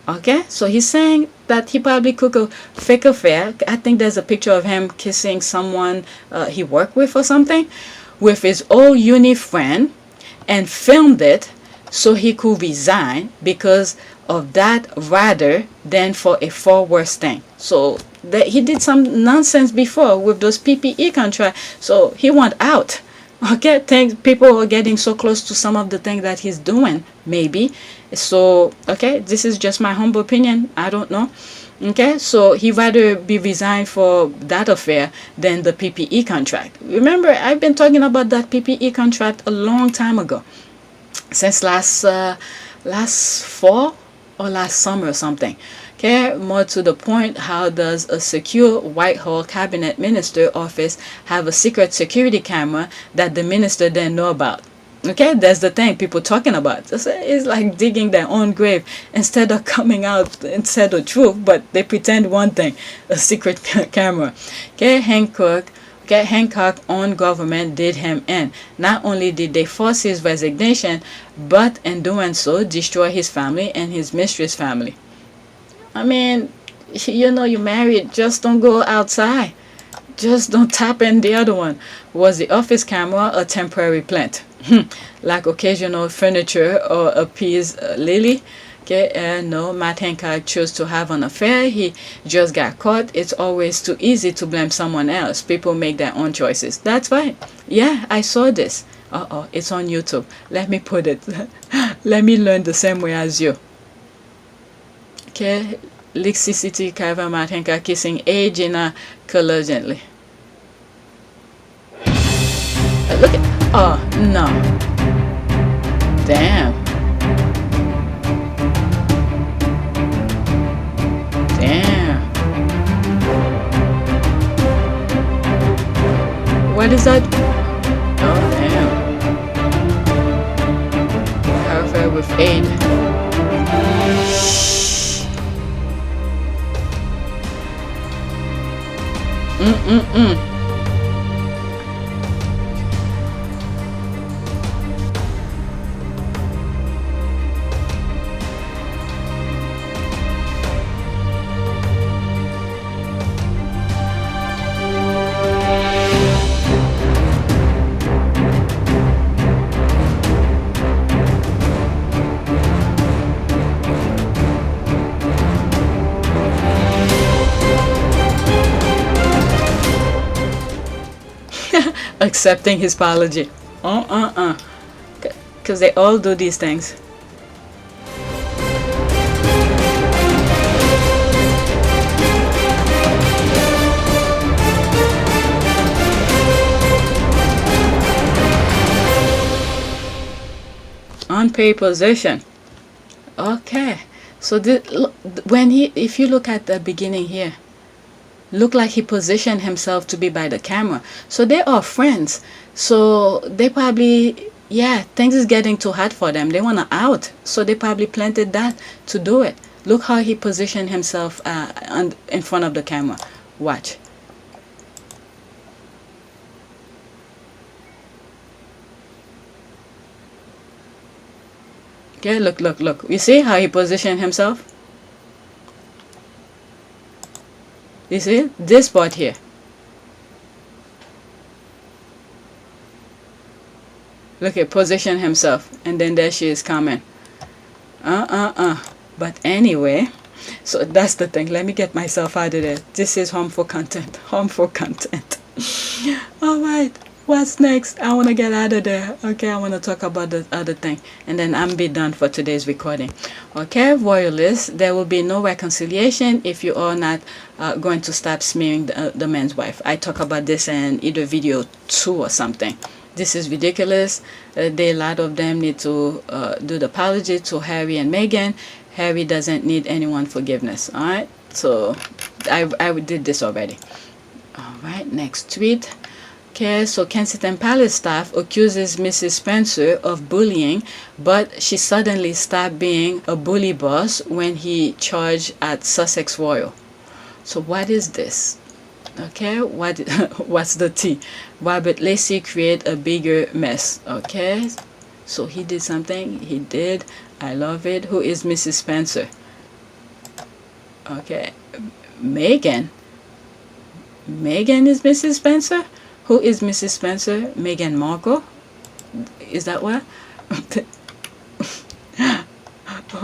Okay, so he's saying that he probably cooked a fake affair. I think there's a picture of him kissing someone he worked with or something, with his old uni friend, and filmed it so he could resign because of that, rather than for a far worse thing. So that he did some nonsense before with those PPE contracts, so he went out. Okay, people are getting so close to some of the things that he's doing, maybe. So okay, this is just my humble opinion. I don't know. Okay, so he rather be resigned for that affair than the PPE contract. Remember, I've been talking about that PPE contract a long time ago, since last fall or last summer or something. Okay, more to the point, how does a secure Whitehall cabinet minister office have a secret security camera that the minister didn't know about? Okay, that's the thing people talking about. It's like digging their own grave instead of coming out and say the truth, but they pretend one thing, a secret camera. Okay, Hancock own government did him in. Not only did they force his resignation, but in doing so, destroy his family and his mistress' family. I mean, you know, you married, just don't go outside. Just don't tap in the other one. Was the office camera a temporary plant? Like occasional furniture or appease Lily? Okay, no, Matt Hancock chose to have an affair. He just got caught. It's always too easy to blame someone else. People make their own choices. That's right. Yeah, I saw this. It's on YouTube. Let me put it. Let me learn the same way as you. Okay, Lexicity cover Matt Hancock kissing age in a color gently. Look at, oh no. Damn. What is that? Oh damn. However, with aid. Accepting his apology. Because they all do these things. Unpaid possession. Okay, so when if you look at the beginning here, look like he positioned himself to be by the camera. So they are friends. So they probably, yeah, things is getting too hot for them. They want to out. So they probably planted that to do it. Look how he positioned himself in front of the camera. Watch. Okay, look, look, look. You see how he positioned himself? You see this part here. Look at position himself, and then there she is coming. But anyway, so that's the thing. Let me get myself out of there. This is harmful content. Harmful content. All right. What's next? I want to get out of there. Okay, I want to talk about the other thing, and then I'm be done for today's recording. Okay, royalists, there will be no reconciliation if you are not going to stop smearing the man's wife. I talk about this in either video 2 or something. This is ridiculous. A lot of them need to do the apology to Harry and Meghan. Harry doesn't need anyone's forgiveness. All right, so I did this already. All right, next tweet. Okay, so Kensington Palace staff accuses Mrs. Spencer of bullying, but she suddenly stopped being a bully boss when he charged at Sussex Royal. So what is this? Okay, what's the tea? Robert Lacey create a bigger mess. Okay, so he did something. He did. I love it. Who is Mrs. Spencer? Okay, Meghan. Meghan is Mrs. Spencer? Who is Mrs. Spencer? Meghan Markle? Is that what?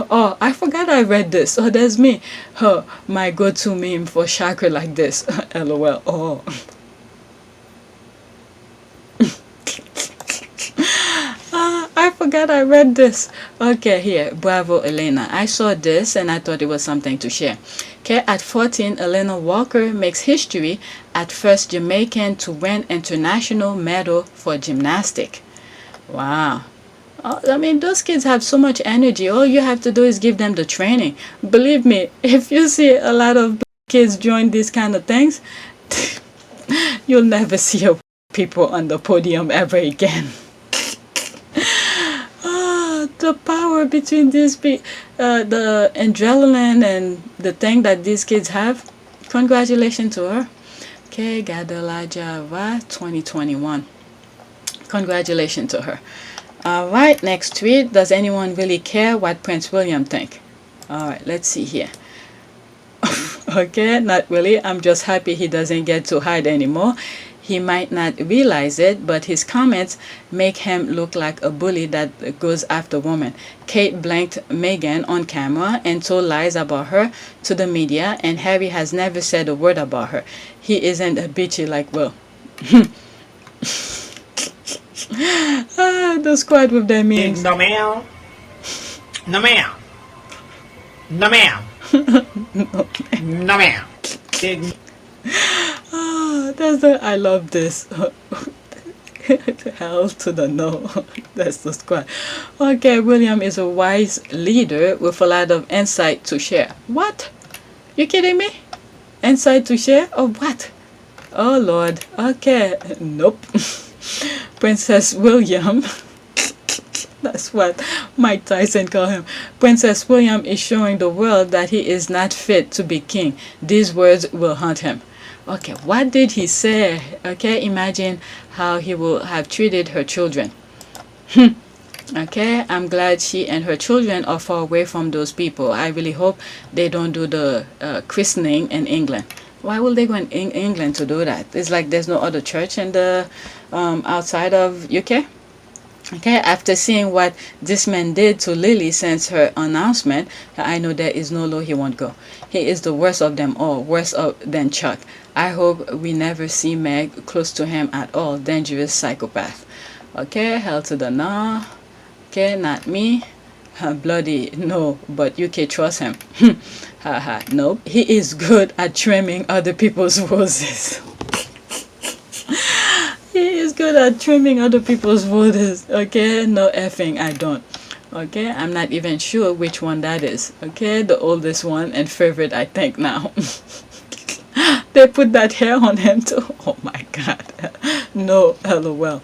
Oh, I forgot I read this. Oh, that's me. Oh, my go-to meme for chakra like this. LOL. Oh. I forgot I read this. Okay, here. Bravo, Elena. I saw this and I thought it was something to share. Okay, at 14, Elena Walker makes history at first Jamaican to win international medal for gymnastics. Wow. I mean, those kids have so much energy. All you have to do is give them the training. Believe me, if you see a lot of kids join these kind of things, you'll never see people on the podium ever again. The power between these the adrenaline and the thing that these kids have. Congratulations to her. Okay, Gadela Java 2021. Congratulations to her. All right, next tweet. Does anyone really care what Prince William think? All right, let's see here. Okay, not really. I'm just happy he doesn't get to hide anymore. He might not realize it, but his comments make him look like a bully that goes after women. Kate blanked Meghan on camera and told lies about her to the media, and Harry has never said a word about her. He isn't a bitchy like Will. The squad with their memes. No ma'am. No ma'am. No ma'am. No ma'am. I love this. Hell to the no. That's the squad. Okay, William is a wise leader with a lot of insight to share. What? You kidding me? Insight to share? Oh, what? Oh, Lord. Okay. Nope. Princess William. That's what Mike Tyson called him. Princess William is showing the world that he is not fit to be king. These words will haunt him. Okay, what did he say? Okay, imagine how he will have treated her children. Okay, I'm glad she and her children are far away from those people. I really hope they don't do the christening in England. Why will they go in England to do that? It's like there's no other church in the outside of UK. Okay, after seeing what this man did to Lily since her announcement, I know there is no law he won't go. He is the worst of them all, worse than Chuck. I hope we never see Meg close to him at all. Dangerous psychopath. Okay, hell to the no. Okay, not me. Bloody no, but UK trust him. Haha, nope. He is good at trimming other people's roses. He is good at trimming other people's roses. Okay, no effing, I don't. Okay, I'm not even sure which one that is. Okay, the oldest one and favorite, I think now. They put that hair on him too. Oh my god. No, lol.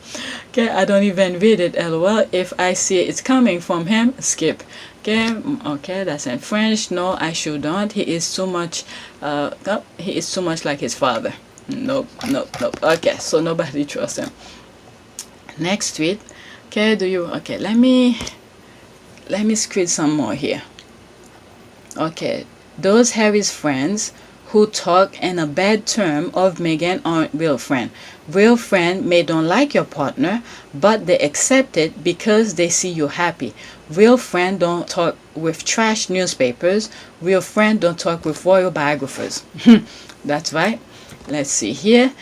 Okay, I don't even read it, lol. If I see it's coming from him, skip. Okay, that's in French. No, I shouldn't. He is too much no, he is too much like his father. Nope. Okay, so nobody trusts him. Next tweet. Okay, let me squeeze some more here. Okay, those Harry's friends who talk in a bad term of Meghan aren't real friend. Real friend may don't like your partner, but they accept it because they see you happy. Real friend don't talk with trash newspapers. Real friend don't talk with royal biographers. That's right. Let's see here.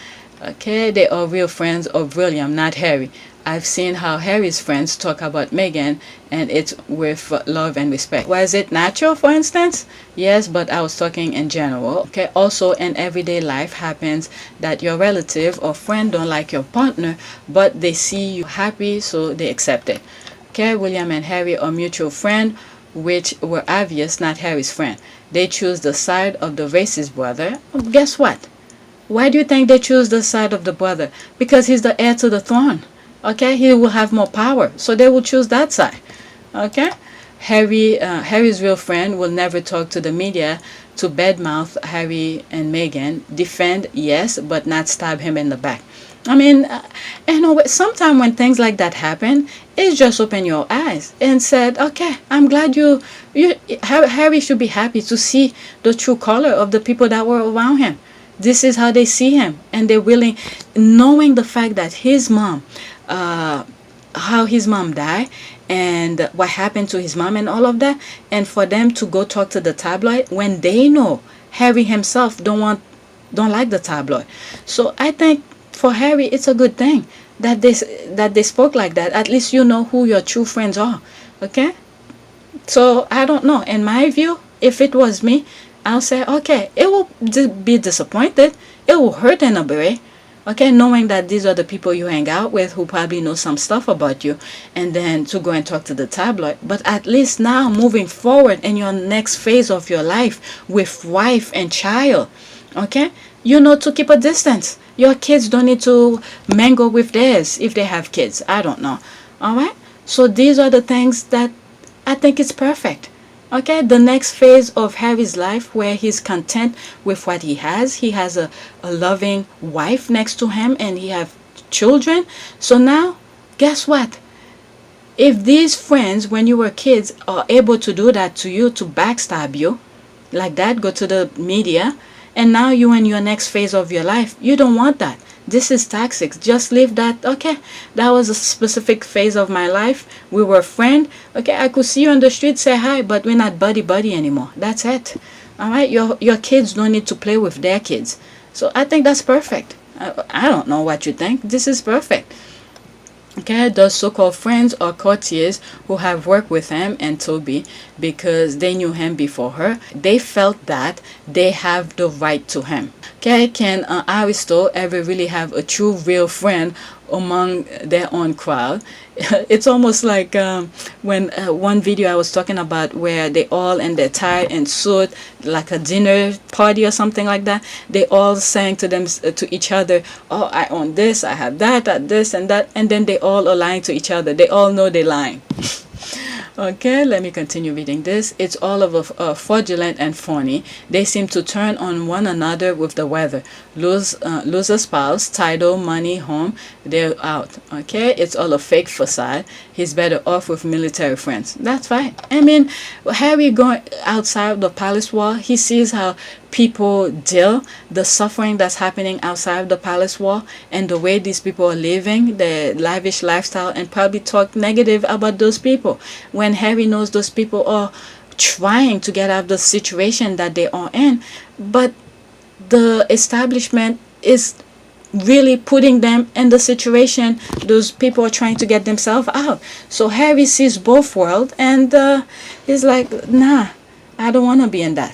Okay, they are real friends of William, not Harry. I've seen how Harry's friends talk about Meghan, and it's with love and respect. Was it natural, for instance? Yes, but I was talking in general. Okay, also in everyday life happens that your relative or friend don't like your partner, but they see you happy, so they accept it. Okay, William and Harry are mutual friends, which were obvious, not Harry's friend. They choose the side of the racist brother. Guess what? Why do you think they choose the side of the brother? Because he's the heir to the throne. Okay, he will have more power, so they will choose that side. Okay, Harry's real friend will never talk to the media to badmouth Harry and Meghan. Defend, yes, but not stab him in the back. I mean, sometimes when things like that happen, it's just open your eyes and said, okay, I'm glad Harry should be happy to see the true color of the people that were around him. This is how they see him, and they're willing, knowing the fact that his mom, how his mom died and what happened to his mom and all of that, and for them to go talk to the tabloid when they know Harry himself don't like the tabloid. So I think for Harry it's a good thing that they spoke like that. At least you know who your true friends are. Okay, so I don't know, in my view, if it was me, I'll say, okay, it will be disappointed, it will hurt in a way. Okay, knowing that these are the people you hang out with who probably know some stuff about you, and then to go and talk to the tabloid. But at least now, moving forward in your next phase of your life with wife and child, okay, you know to keep a distance. Your kids don't need to mingle with theirs if they have kids. I don't know. All right, so these are the things that I think is perfect. Okay, the next phase of Harry's life where he's content with what he has. He has a loving wife next to him, and he have children. So now, guess what? If these friends, when you were kids, are able to do that to you, to backstab you, like that, go to the media, and now you in your next phase of your life, you don't want that. This is toxic. Just leave that. Okay, that was a specific phase of my life. We were friends. Okay, I could see you on the street, say hi, but we're not buddy anymore. That's it. All right, your kids don't need to play with their kids. So I think that's perfect. I don't know what you think. This is perfect. Okay, those so-called friends or courtiers who have worked with him and Toby because they knew him before her, they felt that they have the right to him. Okay, can Aristotle ever really have a true real friend among their own crowd? It's almost like when one video I was talking about where they all in their tie and suit, like a dinner party or something like that, they all sang to each other, oh, I own this, I have that, this and that, and then they all are lying to each other. They all know they're lying. Okay, let me continue reading this. It's all of fraudulent and phony. They seem to turn on one another with the weather. Lose a spouse, title, money, home, they're out. Okay, it's all a fake facade. He's better off with military friends. That's right. I mean, Harry going outside the palace wall, he sees how people deal, the suffering that's happening outside the palace wall, and the way these people are living, the lavish lifestyle, and probably talk negative about those people. When Harry knows those people are trying to get out of the situation that they are in, but the establishment is really putting them in the situation those people are trying to get themselves out. So Harry sees both worlds, and he's like, nah, I don't want to be in that.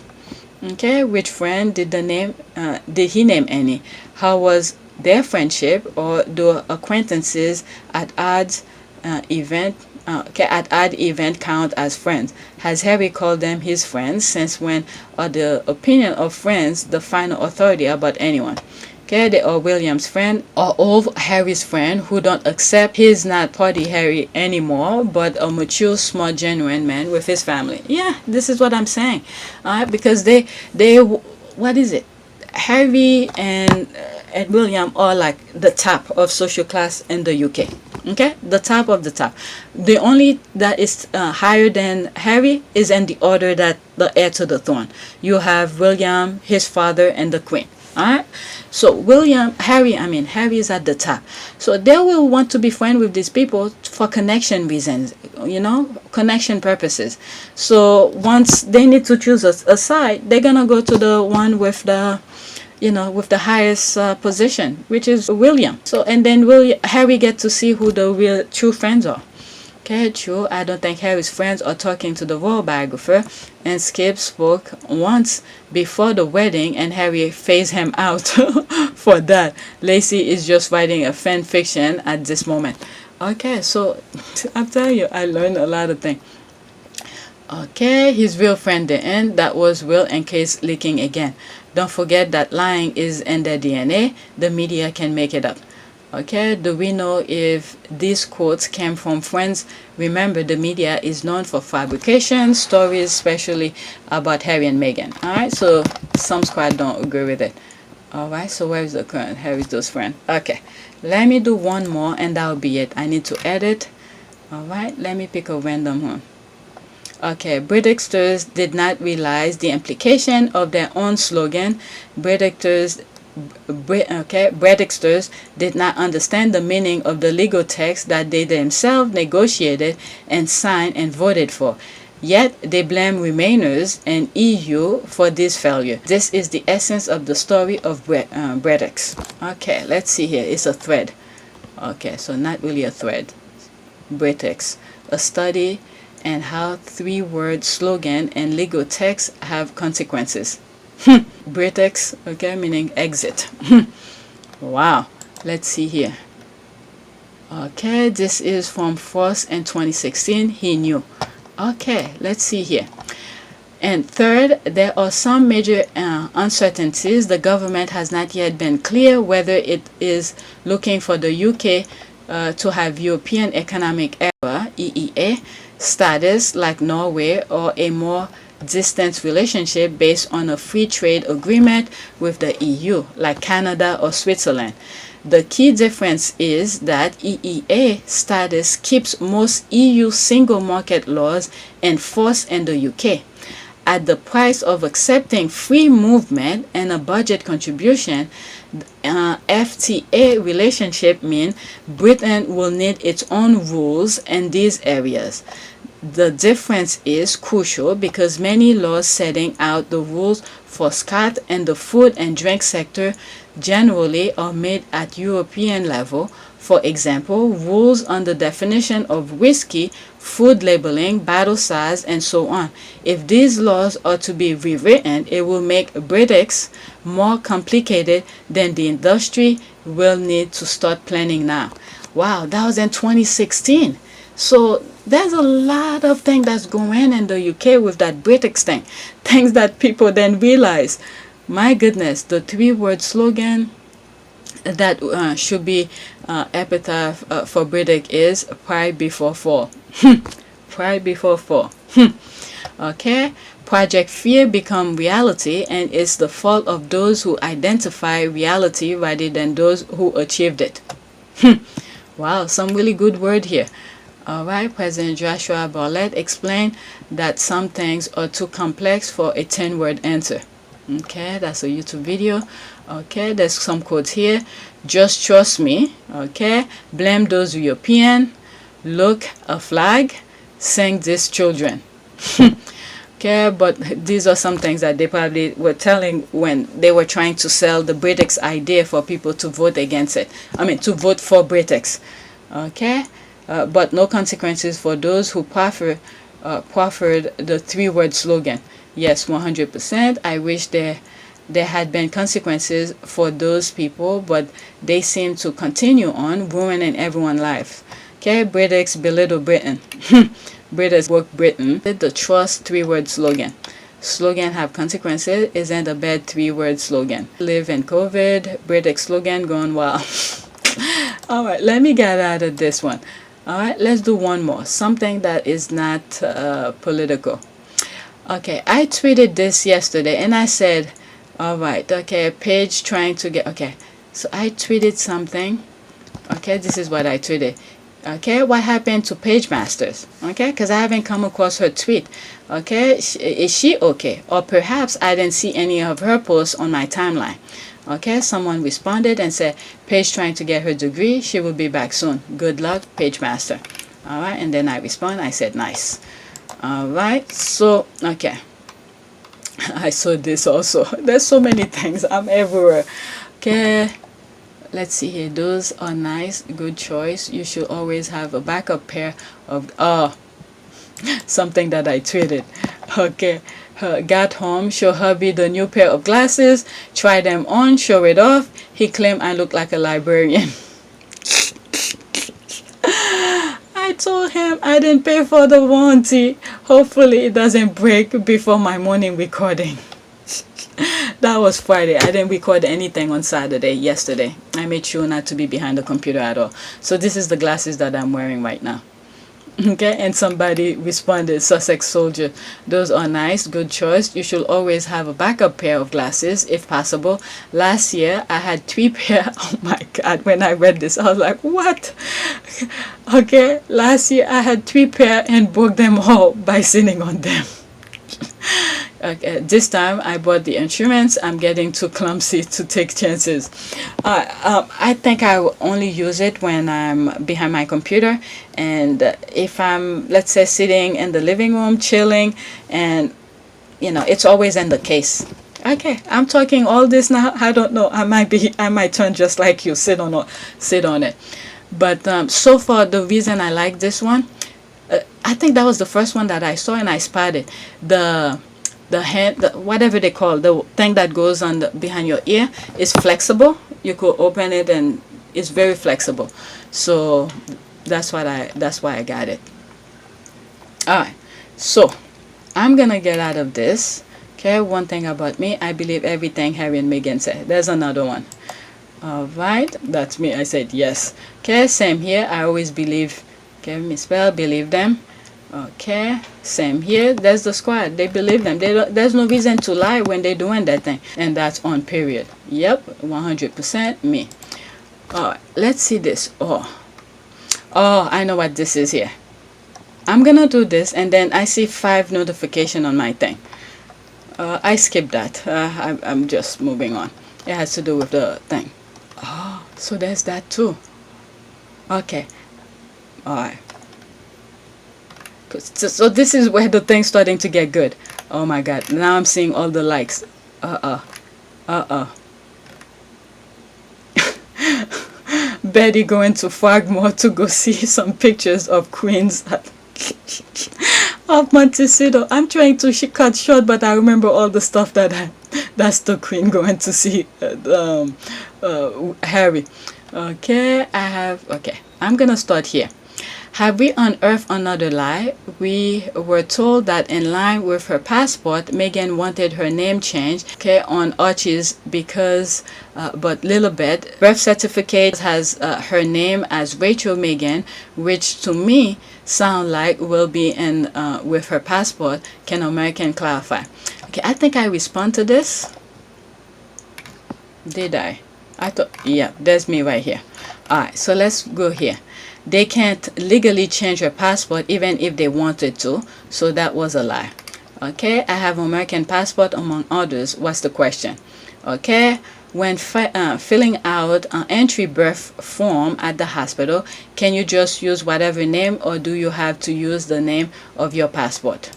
Okay, which friend did he name any? How was their friendship, or the acquaintances at odds event at odd event count as friends? Has Harry called them his friends? Since when are the opinion of friends the final authority about anyone? Okay, they are William's friend, or all Harry's friend who don't accept he's not party Harry anymore, but a mature, smart, genuine man with his family. Yeah, this is what I'm saying. Because they, what is it? Harry and William are like the top of social class in the UK. Okay, the top of the top. The only that is higher than Harry is in the order that the heir to the throne. You have William, his father, and the Queen. Alright, so Harry is at the top. So they will want to be friends with these people for connection reasons, connection purposes. So once they need to choose a side, they're gonna go to the one with the highest position, which is William. So, and then Harry get to see who the real true friends are. Okay, true. I don't think Harry's friends are talking to the royal biographer, and Skip spoke once before the wedding, and Harry phased him out for that. Lacey is just writing a fan fiction at this moment. Okay, so I'm telling you, I learned a lot of things. Okay, his real friend then, that was Will and Case leaking again. Don't forget that lying is in their DNA. The media can make it up. Okay, do we know if these quotes came from friends? Remember, the media is known for fabrication stories, especially about Harry and Meghan. Alright, so some squad don't agree with it. Alright, so where is the current Harry's those friend? Okay, let me do one more and that'll be it. I need to edit. Alright, let me pick a random one. Okay, Britixters did not realize the implication of their own slogan. Britixters did not understand the meaning of the legal text that they themselves negotiated and signed and voted for. Yet they blame Remainers and EU for this failure. This is the essence of the story of Bretix. Okay, let's see here. It's a thread. Okay, so not really a thread. Bretix, a study and how three-word slogan and legal text have consequences. Bretix, okay, meaning exit. Wow, let's see here. Okay, this is from Frost in 2016. He knew. Okay, let's see here. And third, there are some major uncertainties. The government has not yet been clear whether it is looking for the UK to have European Economic Area (EEA) status like Norway, or a more distant relationship based on a free trade agreement with the EU like Canada or Switzerland. The key difference is that EEA status keeps most EU single market laws in force in the UK. At the price of accepting free movement and a budget contribution, FTA relationship mean Britain will need its own rules in these areas. The difference is crucial because many laws setting out the rules for Scott and the food and drink sector generally are made at European level. For example, rules on the definition of whiskey, food labeling, bottle size, and so on. If these laws are to be rewritten, it will make Brexit more complicated than the industry will need to start planning now. Wow, that was in 2016. So there's a lot of things that's going in the UK with that Brexit thing. Things that people then realize. My goodness, the three-word slogan that should be epitaph for Brexit is pride before fall. Pride before fall. Okay, Project Fear become reality, and it's the fault of those who identify reality rather than those who achieved it. Wow, some really good word here. Alright, President Joshua Bartlett explained that some things are too complex for a 10-word answer. Okay, that's a YouTube video. Okay, there's some quotes here. Just trust me. Okay, blame those European. Look, a flag. Sing these children. Okay, but these are some things that they probably were telling when they were trying to sell the Brexit idea for people to vote against it. I mean, to vote for Brexit. Okay, but no consequences for those who proffered the three-word slogan. Yes, 100%. I wish there had been consequences for those people, but they seem to continue on ruining everyone's life. Okay, British belittle Britain. British work Britain. The trust 3-word slogan. Slogan have consequences isn't a bad 3-word slogan. Live in COVID. British slogan gone wild. All right, let me get out of this one. All right, let's do one more. Something that is not political. Okay, I tweeted this yesterday and I said, all right, okay, page trying to get, okay, so I tweeted something. Okay, this is what I tweeted. Okay, what happened to Page Masters? Okay, because I haven't come across her tweet. Okay, is she okay? Or perhaps I didn't see any of her posts on my timeline. Okay, someone responded and said, Paige trying to get her degree. She will be back soon. Good luck, Page Master. All right, and then I respond. I said, nice. All right, so, okay. I saw this also. There's so many things. I'm everywhere. Okay. Let's see here. Those are nice. Good choice. You should always have a backup pair of something that I tweeted. Okay. Got home, show hubby the new pair of glasses, try them on, show it off. He claimed I look like a librarian. I told him I didn't pay for the warranty. Hopefully it doesn't break before my morning recording. That was Friday. I didn't record anything on Saturday, yesterday. I made sure not to be behind the computer at all. So this is the glasses that I'm wearing right now. Okay, and somebody responded, Sussex soldier, those are nice, good choice. You should always have a backup pair of glasses if possible. Last year I had 3 pair. Oh my god, when I read this I was like, what? Okay, last year I had 3 pair and broke them all by sitting on them. Okay, this time I bought the insurance. I'm getting too clumsy to take chances. I think I will only use it when I'm behind my computer, and if I'm, let's say, sitting in the living room chilling, and you know, it's always in the case. Okay, I'm talking all this now. I don't know. I might turn just like you, sit on it. But so far, the reason I like this one, I think that was the first one that I saw and I spotted the hand, whatever they call the thing that goes on behind your ear, is flexible. You could open it and it's very flexible. So that's why I got it. All right, so I'm gonna get out of this. Okay, one thing about me, I believe everything Harry and Meghan said. There's another one. All right, that's me. I said yes. Okay, same here. I always believe. Okay, misspell, believe them. Okay, same here. There's the squad. They believe them. There's no reason to lie when they're doing that thing. And that's on period. Yep, 100% me. All right, let's see this. Oh, I know what this is here. I'm gonna do this and then I see 5 notification on my thing. I skipped that. I'm just moving on. It has to do with the thing. Oh, so there's that too. Okay. All right. So this is where the thing's starting to get good. Oh my god, now I'm seeing all the likes. Betty going to Frogmore to go see some pictures of queens of Montecito. I'm trying to cut short, but I remember all the stuff that's the queen going to see Harry. Okay, I'm gonna start here. Have we unearthed another lie? We were told that in line with her passport, Meghan wanted her name changed, okay, on Archie's because, but Lilibet birth certificate has her name as Rachel Meghan, which to me sound like will be in with her passport. Can American clarify? Okay, I think I respond to this. Did I? I thought, yeah, there's me right here. All right, so let's go here. They can't legally change her passport even if they wanted to, so that was a lie. Okay, I have American passport among others. What's the question? Okay, when filling out an entry birth form at the hospital, can you just use whatever name or do you have to use the name of your passport?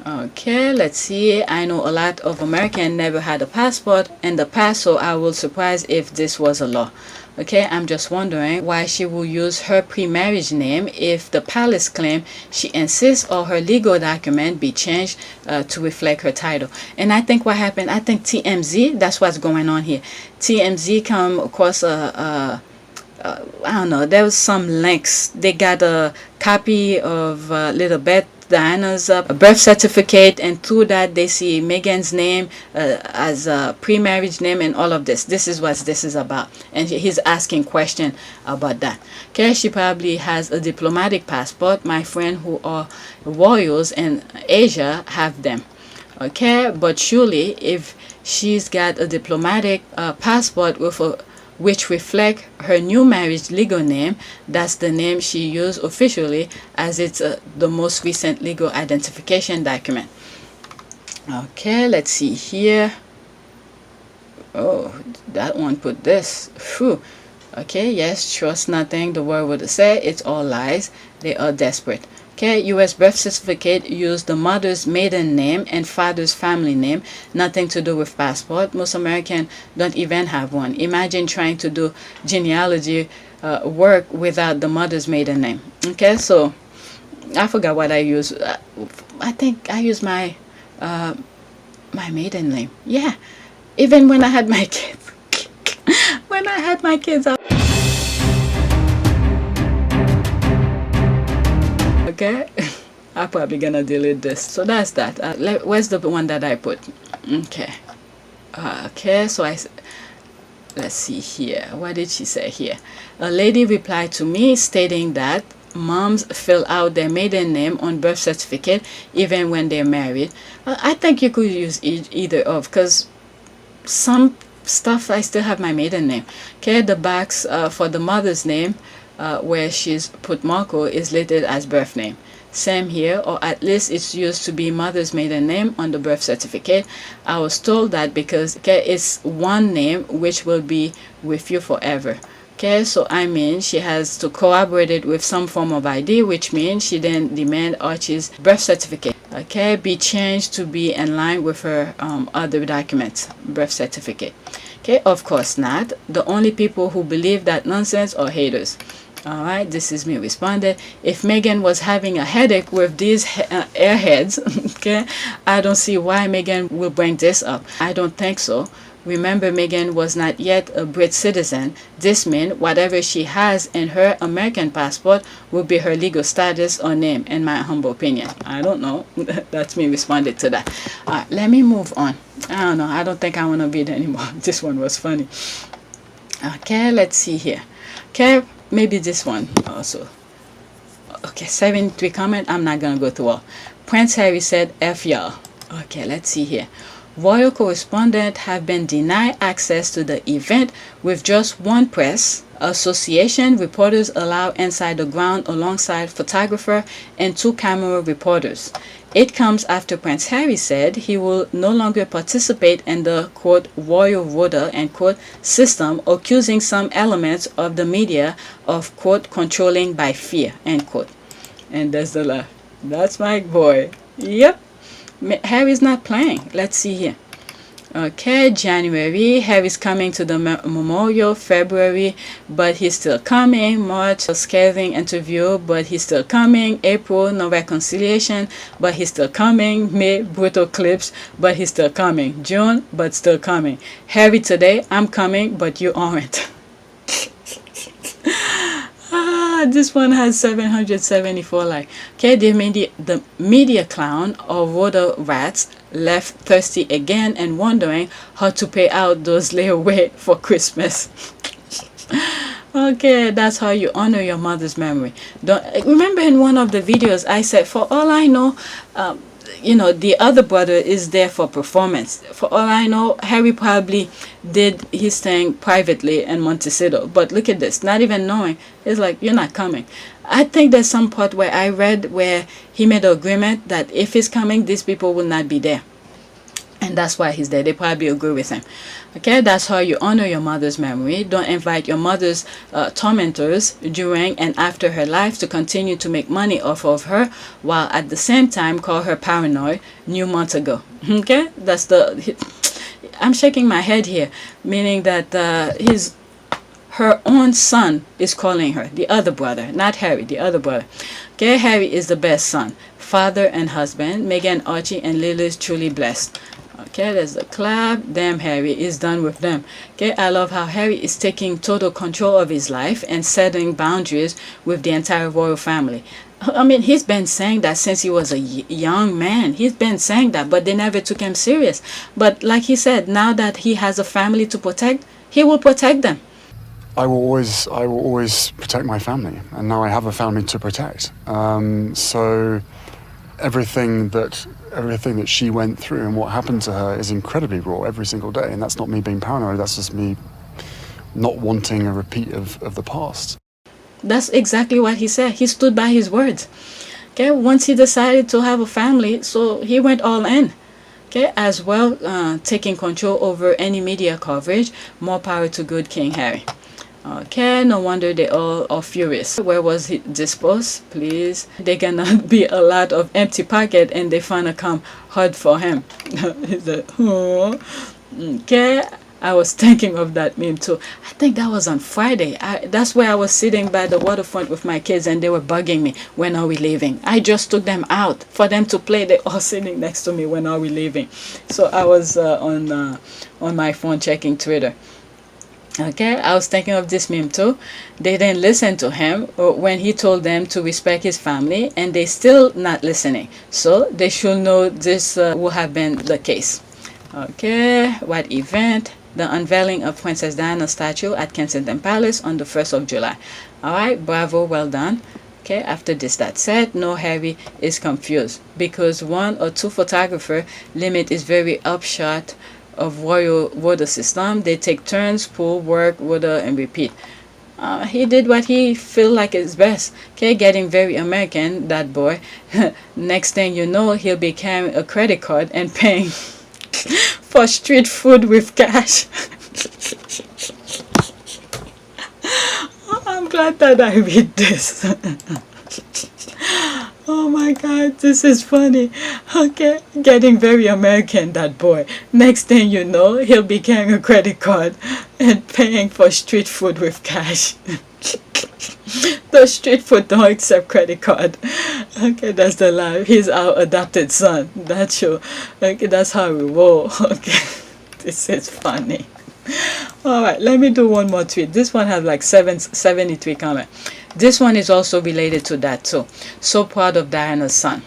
Okay, let's see. I know a lot of Americans never had a passport in the past, so I will surprise if this was a law. Okay, I'm just wondering why she will use her pre-marriage name if the palace claim she insists all her legal document be changed to reflect her title. And I think what happened, I think TMZ, that's what's going on here. TMZ come across a I don't know, there was some links. They got a copy of little Beth Diana's birth certificate, and through that they see Meghan's name as a pre-marriage name and all of this. This is what this is about, and he's asking question about that. Okay, she probably has a diplomatic passport. My friend who are royals in Asia have them. Okay, but surely if she's got a diplomatic passport with a which reflect her new marriage legal name, that's the name she used officially, as it's the most recent legal identification document. Okay, let's see here. Oh, that one put this. Phew. Okay, yes, trust nothing the world would say. It's all lies. They are desperate. Okay, U.S. birth certificate use the mother's maiden name and father's family name, nothing to do with passport. Most Americans don't even have one. Imagine trying to do genealogy work without the mother's maiden name. Okay, so I forgot what I use. I think I use my my maiden name. Yeah, even when I had my kids. When I had my kids, okay, I'm probably gonna delete this. So that's that. Where's the one that I put? Okay. Okay, so let's see here. What did she say here? A lady replied to me stating that moms fill out their maiden name on birth certificate even when they're married. I think you could use either of, because some stuff I still have my maiden name. Okay, the box for the mother's name where she's put Marco is listed as birth name. Same here, or at least it's used to be mother's maiden name on the birth certificate. I was told that because okay, it's one name which will be with you forever. Okay, so I mean she has to corroborate it with some form of ID, which means she then demand Archie's birth certificate, okay, be changed to be in line with her other documents, birth certificate. Okay, of course not. The only people who believe that nonsense are haters. Alright, this is me responded. If Meghan was having a headache with these airheads, okay, I don't see why Meghan will bring this up. I don't think so. Remember, Meghan was not yet a Brit citizen. This means whatever she has in her American passport will be her legal status or name, in my humble opinion. I don't know. That's me responded to that. Alright, let me move on. I don't know. I don't think I want to read anymore. This one was funny. Okay, let's see here. Okay, maybe this one also. Okay, 73 comment. I'm not gonna go through all. Prince Harry said F y'all. Okay, let's see here. Royal correspondents have been denied access to the event with just one press association. Reporters allowed inside the ground alongside photographer and 2 camera reporters. It comes after Prince Harry said he will no longer participate in the quote royal rota and quote system, accusing some elements of the media of quote controlling by fear end quote. And there's the laugh. That's my boy. Yep. Harry's not playing. Let's see here. Okay, January, Harry's coming to the memorial. February, but he's still coming. March, a scathing interview, but he's still coming. April, no reconciliation, but he's still coming. May, brutal clips, but he's still coming. June, but still coming. Harry today, I'm coming, but you aren't. This one has 774 likes. Okay, the media clown or rotor rats left thirsty again and wondering how to pay out those layaway for Christmas. Okay, that's how you honor your mother's memory. Don't remember in one of the videos I said, for all I know, you know, the other brother is there for performance. For all I know, Harry probably did his thing privately in Montecito. But look at this, not even knowing, it's like, you're not coming. I think there's some part where I read where he made an agreement that if he's coming, these people will not be there. And that's why he's there. They probably agree with him. Okay, that's how you honor your mother's memory. Don't invite your mother's tormentors during and after her life to continue to make money off of her, while at the same time call her paranoid new months ago. Okay, that's the... I'm shaking my head here, meaning that her own son is calling her, the other brother, not Harry, the other brother. Okay, Harry is the best son, father and husband. Meghan, Archie, and Lily is truly blessed. Okay, there's the clap. Damn, Harry is done with them. Okay, I love how Harry is taking total control of his life and setting boundaries with the entire royal family. I mean, he's been saying that since he was a young man. He's been saying that, but they never took him serious. But like he said, now that he has a family to protect, he will protect them. I will always protect my family, and now I have a family to protect. So everything that she went through and what happened to her is incredibly raw every single day, and that's not me being paranoid. That's just me not wanting a repeat of the past. That's exactly what he said. He stood by his words. Okay, once he decided to have a family, so he went all in. Okay, as well, taking control over any media coverage. More power to good King Harry. Okay, no wonder they all are furious. Where was he disposed? Please. There gonna be a lot of empty pocket and they finna come hard for him. He's like, oh. Okay, I was thinking of that meme too. I think that was on Friday. That's where I was sitting by the waterfront with my kids and they were bugging me. When are we leaving? I just took them out for them to play. They all sitting next to me. When are we leaving? So I was on my phone checking Twitter. Okay, I was thinking of this meme too. They didn't listen to him when he told them to respect his family, and they still not listening. So they should know this will have been the case. Okay, what event? The unveiling of Princess Diana's statue at Kensington Palace on the 1st of July. Alright, bravo, well done. Okay, after this, that said, no, Harry is confused because 1 or 2 photographer limit is very upshot of royal water system. They take turns, pull, work, water, and repeat. He did what he feel like is best. Okay, getting very American, that boy. Next thing you know, he'll be carrying a credit card and paying for street food with cash. I'm glad that I read this. Oh my god, this is funny. Okay, getting very American, that boy. Next thing you know, he'll be carrying a credit card and paying for street food with cash. The street food don't accept credit card. Okay, that's the life. He's our adopted son. That's sure. Okay, that's how we roll. Okay, this is funny. Alright, let me do one more tweet. This one has like 73 comments. This one is also related to that too. So proud of Diana's son.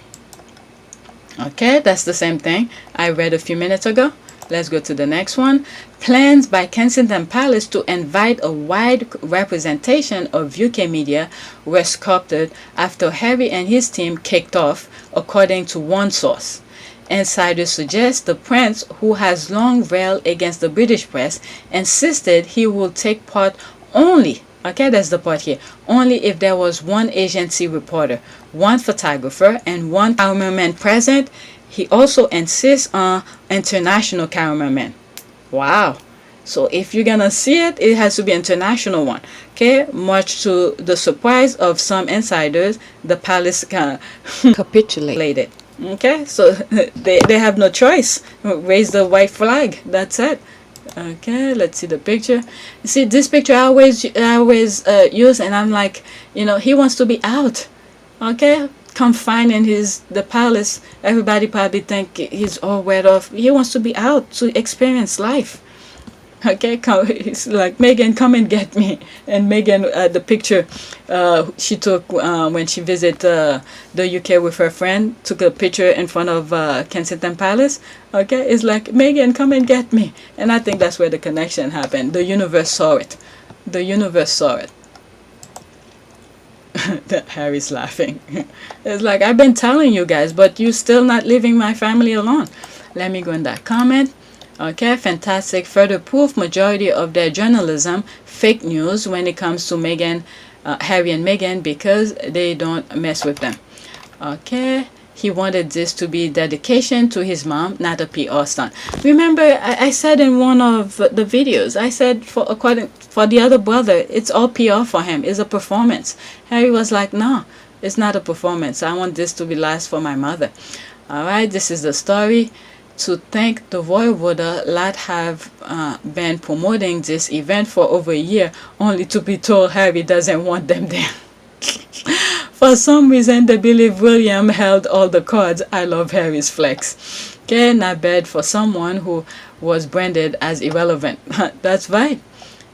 Okay, that's the same thing I read a few minutes ago. Let's go to the next one. Plans by Kensington Palace to invite a wide representation of UK media were sculpted after Harry and his team kicked off, according to one source. Insiders suggest the prince, who has long railed against the British press, insisted he would take part only, okay, that's the part here, only if there was one agency reporter, one photographer, and one cameraman present. He also insists on international cameramen. Wow. So if you're gonna see it, it has to be international one. Okay, much to the surprise of some insiders, the palace capitulated. Okay, so they have no choice. Raise the white flag. That's it. Okay, let's see the picture. See, this picture I always use, and I'm like, you know, he wants to be out. Okay, confined in the palace. Everybody probably think he's all wet off. He wants to be out to experience life. Okay, it's like, Meghan, come and get me. And Meghan, the picture she took when she visited the UK with her friend, took a picture in front of Kensington Palace. Okay, it's like, Meghan, come and get me. And I think that's where the connection happened. The universe saw it. The universe saw it. Harry's laughing. It's like, I've been telling you guys, but you still not leaving my family alone. Let me go in that comment. Okay, fantastic. Further proof majority of their journalism fake news when it comes to Meghan, Harry and Meghan, because they don't mess with them. Okay, he wanted this to be dedication to his mom, not a PR stunt. Remember, I said in one of the videos, I said for the other brother, it's all PR for him. It's a performance. Harry was like, no, it's not a performance. I want this to be last for my mother. All right, this is the story. To think the royal water lot have been promoting this event for over a year, only to be told Harry doesn't want them there. For some reason, they believe William held all the cards. I love Harry's flex. Okay, not bad for someone who was branded as irrelevant. That's right.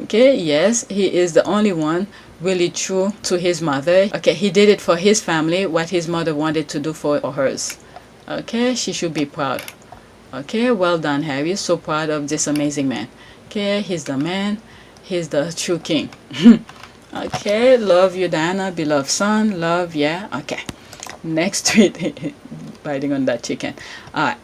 Okay, yes, he is the only one really true to his mother. Okay, he did it for his family, what his mother wanted to do for hers. Okay, she should be proud. Okay, well done, Harry. So proud of this amazing man. Okay, he's the man. He's the true king. Okay, love you, Diana. Beloved son. Love, yeah. Okay. Next tweet. Biting on that chicken. Alright.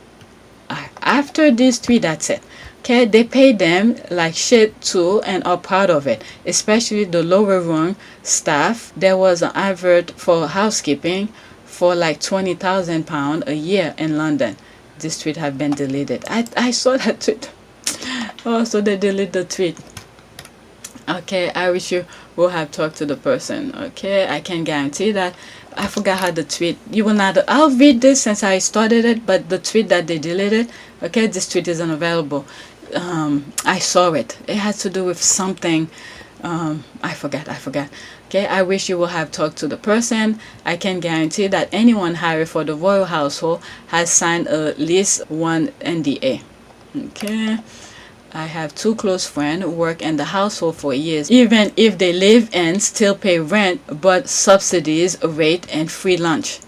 After this tweet, that's it. Okay, they pay them like shit too and are proud of it, especially the lower rung staff. There was an advert for housekeeping for like £20,000 a year in London. This tweet have been deleted. I saw that tweet. Oh, so they deleted the tweet. Okay, I wish you will have talked to the person. Okay, I can guarantee that. I forgot how the tweet. You will not. I'll read this since I started it, but the tweet that they deleted. Okay, this tweet is unavailable. I saw it. It has to do with something. I forgot. Okay, I wish you will have talked to the person. I can guarantee that anyone hired for the royal household has signed at least one NDA. Okay. I have two close friends who work in the household for years. Even if they live in, still pay rent, but subsidies, rate, and free lunch.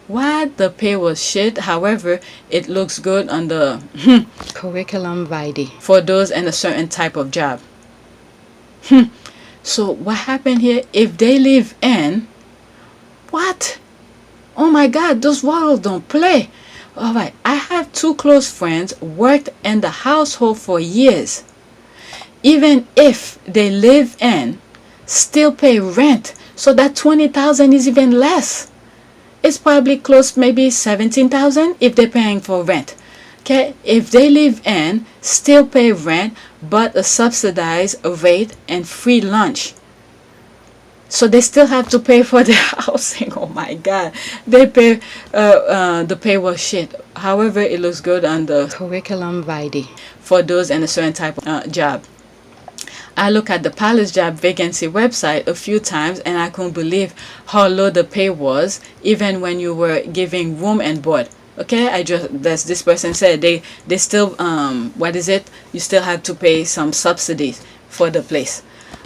What? The pay was shit. However, it looks good on the curriculum vitae for those in a certain type of job. So what happened here? If they live in, what? Oh my God, those royals don't play. Alright, I have two close friends worked in the household for years. Even if they live in, still pay rent. So that 20,000 is even less. It's probably close, maybe 17,000 if they're paying for rent. Okay, if they live in, still pay rent, but a subsidized rate and free lunch. So they still have to pay for their housing. Oh my God, they pay. The pay was shit. However, it looks good on the curriculum vitae for those in a certain type of job. I look at the Palace job vacancy website a few times, and I couldn't believe how low the pay was, even when you were giving room and board. Okay, that's this person said they still what is it? You still have to pay some subsidies for the place.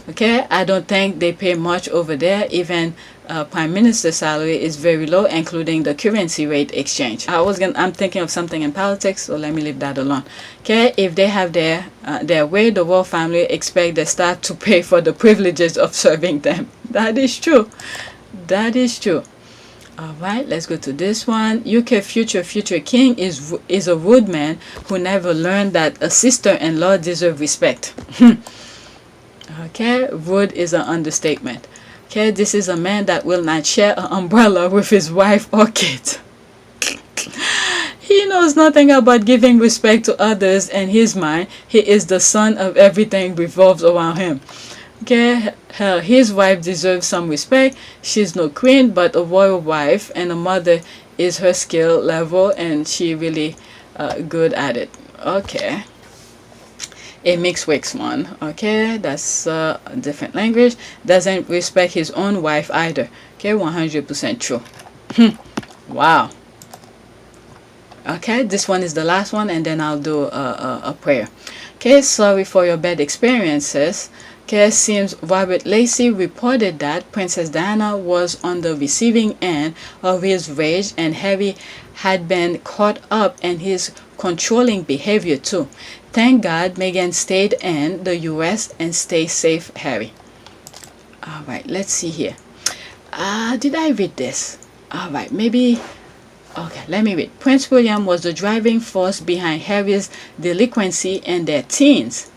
Okay, I don't think they pay much over there. Even prime minister's salary is very low, including the currency rate exchange. I'm thinking of something in politics, so let me leave that alone. Okay, if they have their way, the royal family expect the staff to pay for the privileges of serving them. That is true. That is true. All right, let's go to this one. UK future king is a rude man who never learned that a sister-in-law deserves respect. Okay, rude is an understatement. Okay, this is a man that will not share an umbrella with his wife or kids. He knows nothing about giving respect to others. In his mind, he is the son of everything revolves around him. Okay, his wife deserves some respect. She's no queen, but a royal wife, and a mother is her skill level, and she really good at it. Okay. A mixed race one. Okay, that's a different language. Doesn't respect his own wife either. Okay, 100% true. Wow. Okay, this one is the last one, and then I'll do a prayer. Okay, sorry for your bad experiences. Okay, seems Robert Lacey reported that Princess Diana was on the receiving end of his rage, and Harry had been caught up in his controlling behavior too. Thank God Meghan stayed in the US and stay safe, Harry. Alright, let's see here. Did I read this? Alright, maybe. Okay, let me read. Prince William was the driving force behind Harry's delinquency in their teens.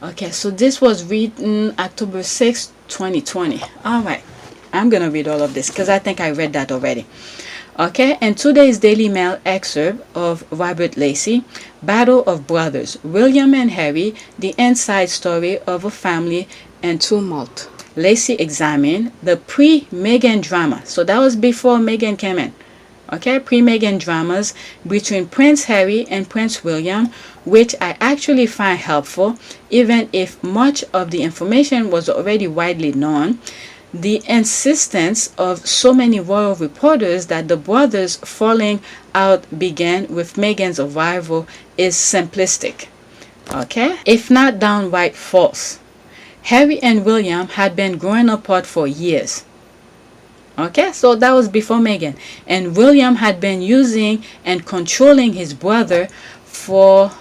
Okay, so this was written October 6, 2020. Alright, I'm gonna read all of this because I think I read that already. Okay, and today's Daily Mail excerpt of Robert Lacey, Battle of Brothers, William and Harry, the inside story of a family in tumult. Lacey examined the pre-Meghan drama. So that was before Meghan came in. Okay, pre-Meghan dramas between Prince Harry and Prince William, which I actually find helpful, even if much of the information was already widely known. The insistence of so many royal reporters that the brothers falling out began with Meghan's arrival is simplistic, okay? If not downright false. Harry and William had been growing apart for years. Okay, so that was before Meghan. And William had been using and controlling his brother for,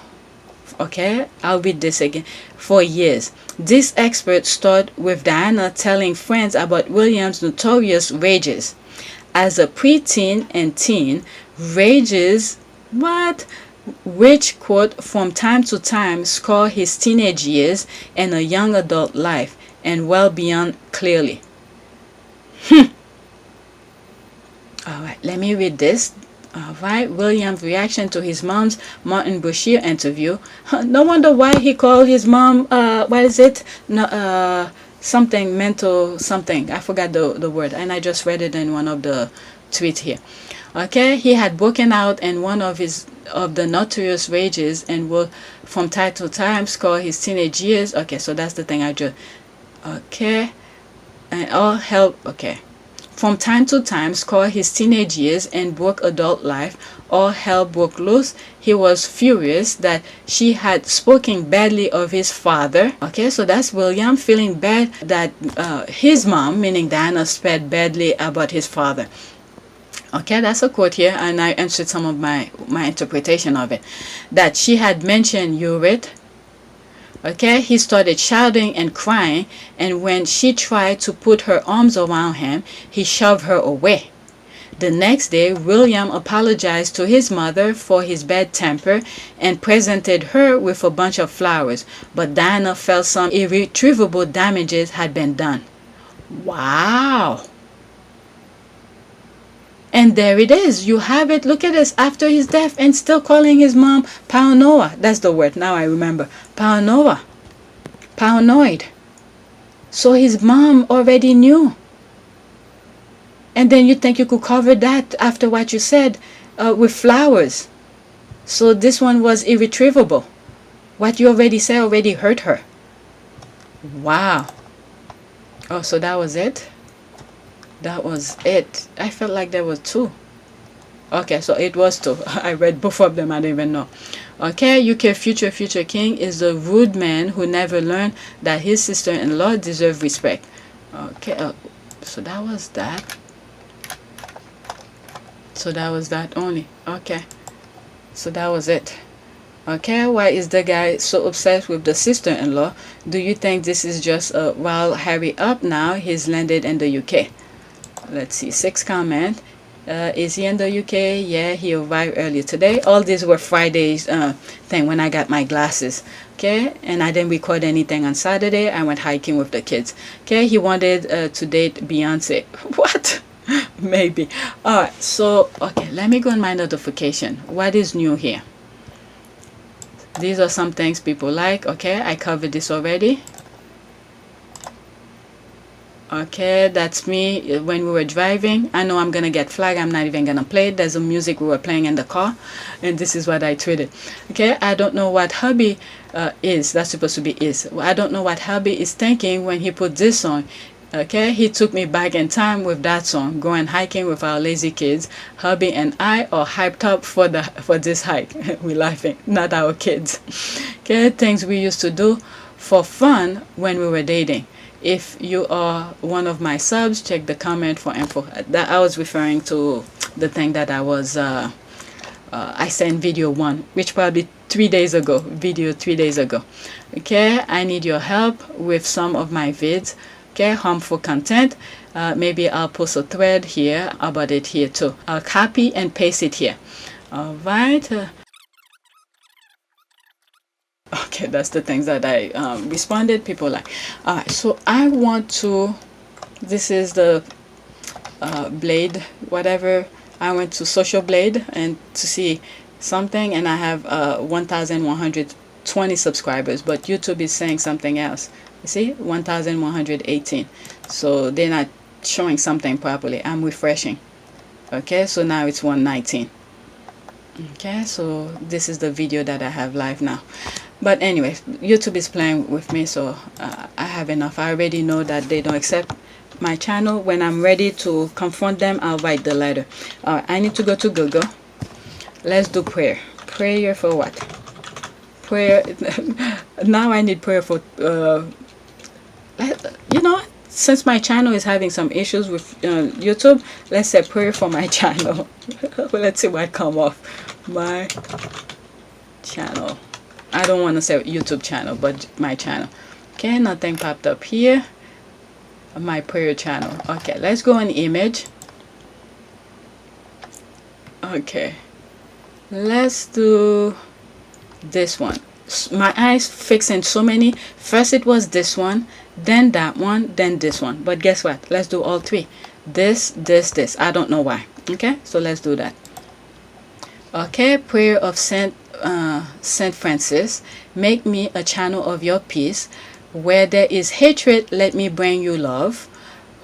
okay, I'll read this again, for years. This expert started with Diana telling friends about William's notorious rages. As a preteen and teen, rages, which, quote, from time to time scar his teenage years and a young adult life, and well beyond clearly. Alright, let me read this. Alright, William's reaction to his mom's Martin Bashir interview. No wonder why he called his mom, what is it? No, something, mental something. I forgot the word, and I just read it in one of the tweets here. Okay, he had broken out in one of the notorious rages and will from time to time score his teenage years. Okay, so that's the thing I just, okay, and all help, okay. From time to time score his teenage years and broke adult life. All hell broke loose. He was furious that she had spoken badly of his father. Okay, so that's William feeling bad that his mom, meaning Diana, spoke badly about his father. Okay, that's a quote here, and I answered some of my interpretation of it. That she had mentioned Urit. Okay, he started shouting and crying, and when she tried to put her arms around him, he shoved her away. The next day, William apologized to his mother for his bad temper and presented her with a bunch of flowers, but Diana felt some irretrievable damages had been done. Wow! And there it is. You have it. Look at this. After his death and still calling his mom paranoia. That's the word. Now I remember. Paranoia. Paranoid. So his mom already knew. And then you think you could cover that after what you said with flowers. So this one was irretrievable. What you already said already hurt her. Wow. Oh, so that was it? That was it. I felt like there was two. Okay, so it was two. I read both of them. I didn't even know. Okay, UK future king is a rude man who never learned that his sister-in-law deserved respect. Okay, so that was that. So that was that only. Okay, so that was it. Okay, why is the guy so obsessed with the sister-in-law? Do you think this is just while Harry up now, he's landed in the UK? Let's see, 6 comment. Is he in the UK? Yeah, he arrived earlier today. All these were Friday's thing when I got my glasses. Okay, and I didn't record anything on Saturday. I went hiking with the kids. Okay, he wanted to date Beyonce. What? Maybe. Alright, so okay, let me go on my notification. What is new here? These are some things people like. Okay, I covered this already. Okay, that's me when we were driving. I know I'm gonna get flagged. I'm not even gonna play it. There's a music we were playing in the car, and this is what I tweeted. Okay, I don't know what hubby is. That's supposed to be is. I don't know what hubby is thinking when he put this on. Okay, he took me back in time with that song. Going hiking with our lazy kids. Hubby and I are hyped up for this hike. We're laughing, not our kids. Okay, things we used to do for fun when we were dating. If you are one of my subs, check the comment for info. That I was referring to the thing that I was I sent video 1, which probably 3 days ago. Video 3 days ago. Okay, I need your help with some of my vids. Okay, harmful content. Maybe I'll post a thread here about it here too. I'll copy and paste it here. All right. Okay, that's the things that I responded. People like. All right, so I want to. This is the Blade, whatever. I went to Social Blade and to see something, and I have 1,120 subscribers, but YouTube is saying something else. You see, 1,118. So they're not showing something properly. I'm refreshing. Okay, so now it's 119. Okay, so this is the video that I have live now. But anyway, YouTube is playing with me, so I have enough. I already know that they don't accept my channel. When I'm ready to confront them, I'll write the letter. I need to go to Google. Let's do prayer. Prayer for what? Prayer. Now I need prayer for you know, since my channel is having some issues with YouTube, let's say prayer for my channel. Let's see what come off. My channel. I don't want to say YouTube channel, but my channel. Okay, nothing popped up here. My prayer channel. Okay, let's go on image. Okay, let's do this one. My eyes fixing so many. First it was this one, then that one, then this one. But guess what? Let's do all three. This. I don't know why. Okay, so let's do that. Okay, prayer of Saint Francis. Make me a channel of your peace. Where there is hatred, let me bring you love.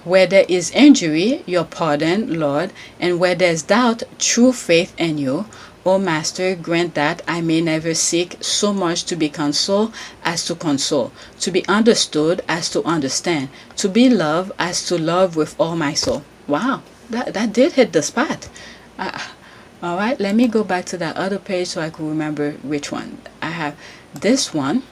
Where there is injury, your pardon, Lord. And where there is doubt, true faith in you. O Master, grant that I may never seek so much to be consoled as to console, to be understood as to understand, to be loved as to love with all my soul. Wow, that did hit the spot. All right, let me go back to that other page so I can remember which one. I have this one.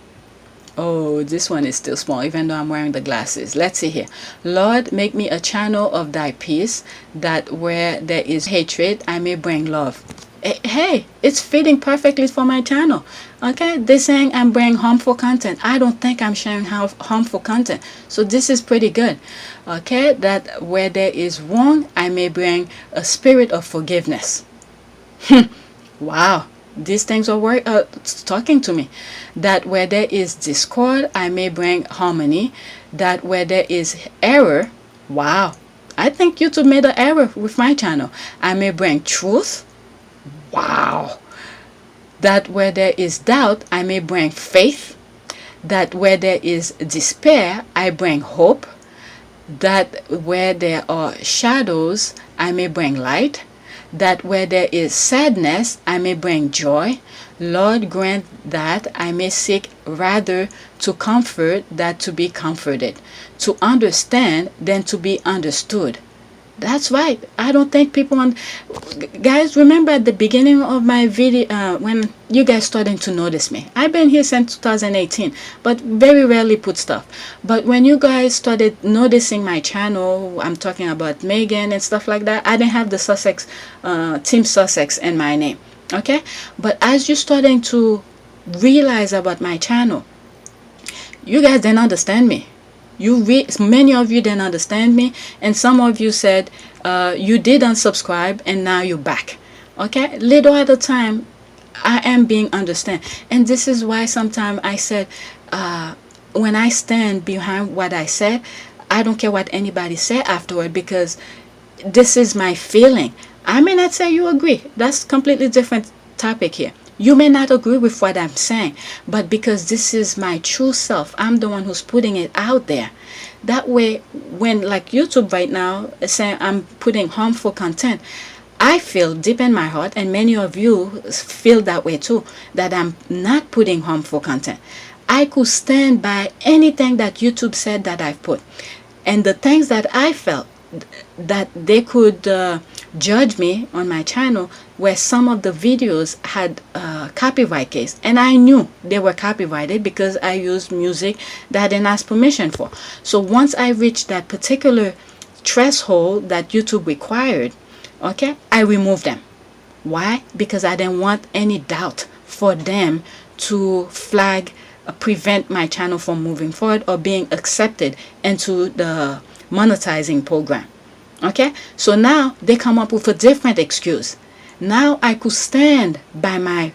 Oh, this one is still small, even though I'm wearing the glasses. Let's see here. Lord, make me a channel of thy peace, that where there is hatred, I may bring love. Hey, it's fitting perfectly for my channel. Okay, they're saying I'm bringing harmful content. I don't think I'm sharing harmful content. So this is pretty good. Okay, that where there is wrong, I may bring a spirit of forgiveness. Wow, these things are talking to me. That where there is discord, I may bring harmony. That where there is error, wow, I think YouTube made an error with my channel. I may bring truth. Wow. That where there is doubt, I may bring faith. That where there is despair, I bring hope. That where there are shadows, I may bring light. That where there is sadness, I may bring joy. Lord, grant that I may seek rather to comfort than to be comforted, to understand than to be understood. That's right. I don't think people guys, remember at the beginning of my video when you guys started to notice me. I've been here since 2018, but very rarely put stuff. But when you guys started noticing my channel, I'm talking about Meghan and stuff like that, I didn't have the Sussex Team Sussex in my name. Okay, but as you starting to realize about my channel, you guys didn't understand me. Many of you didn't understand me, and some of you said you did unsubscribe and now you're back. Okay, little at a time, I am being understand, and this is why sometimes I said when I stand behind what I said, I don't care what anybody say afterward, because this is my feeling. I may not say you agree. That's completely different topic here. You may not agree with what I'm saying, but because this is my true self, I'm the one who's putting it out there. That way, when like YouTube right now is saying I'm putting harmful content, I feel deep in my heart, and many of you feel that way too, that I'm not putting harmful content. I could stand by anything that YouTube said that I've put. And the things that I felt that they could judge me on my channel, where some of the videos had copyright case, and I knew they were copyrighted because I used music that I didn't ask permission for. So once I reached that particular threshold that YouTube required, okay, I removed them. Why? Because I didn't want any doubt for them to flag, prevent my channel from moving forward or being accepted into the monetizing program. Okay, so now they come up with a different excuse. Now I could stand by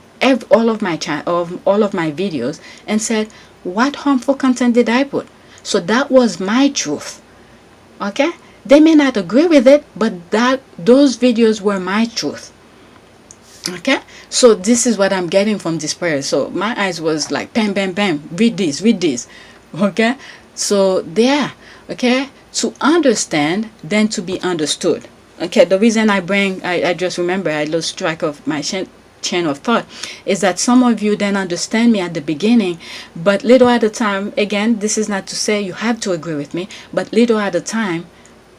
all of my videos and said, what harmful content did I put? So that was my truth. Okay, they may not agree with it, but those videos were my truth. Okay, so this is what I'm getting from this prayer. So my eyes was like bam bam bam, read this. Okay, so there. Okay, to understand than to be understood. Okay, the reason I just remember I lost track of my chain of thought is that some of you didn't understand me at the beginning, but little at a time, again, this is not to say you have to agree with me, but little at a time,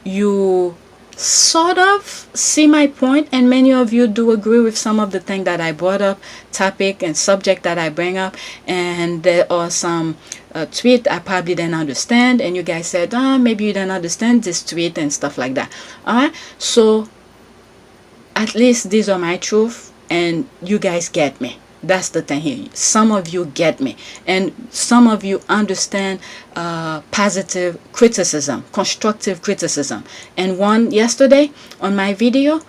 you sort of see my point, and many of you do agree with some of the things that I brought up, topic and subject that I bring up. And there are some tweet I probably didn't understand, and you guys said, maybe you didn't understand this tweet and stuff like that. All right, so at least these are my truth, and you guys get me. That's the thing here. Some of you get me, and some of you understand positive criticism, constructive criticism. And one yesterday on my video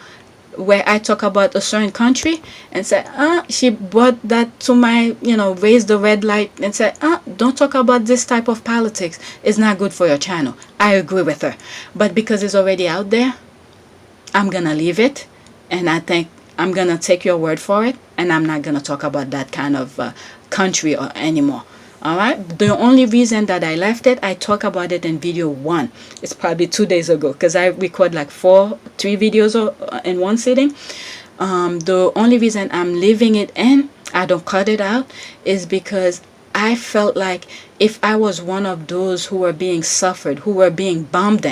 where I talk about a certain country and said, she brought that to my, raised the red light and said, don't talk about this type of politics. It's not good for your channel. I agree with her. But because it's already out there, I'm going to leave it. And I think I'm going to take your word for it. And I'm not going to talk about that kind of country anymore. All right. The only reason that I left it, I talk about it in video 1. It's probably 2 days ago because I record like 3 videos in one sitting. The only reason I'm leaving it in, I don't cut it out, is because I felt like if I was one of those who were being suffered, who were being bombed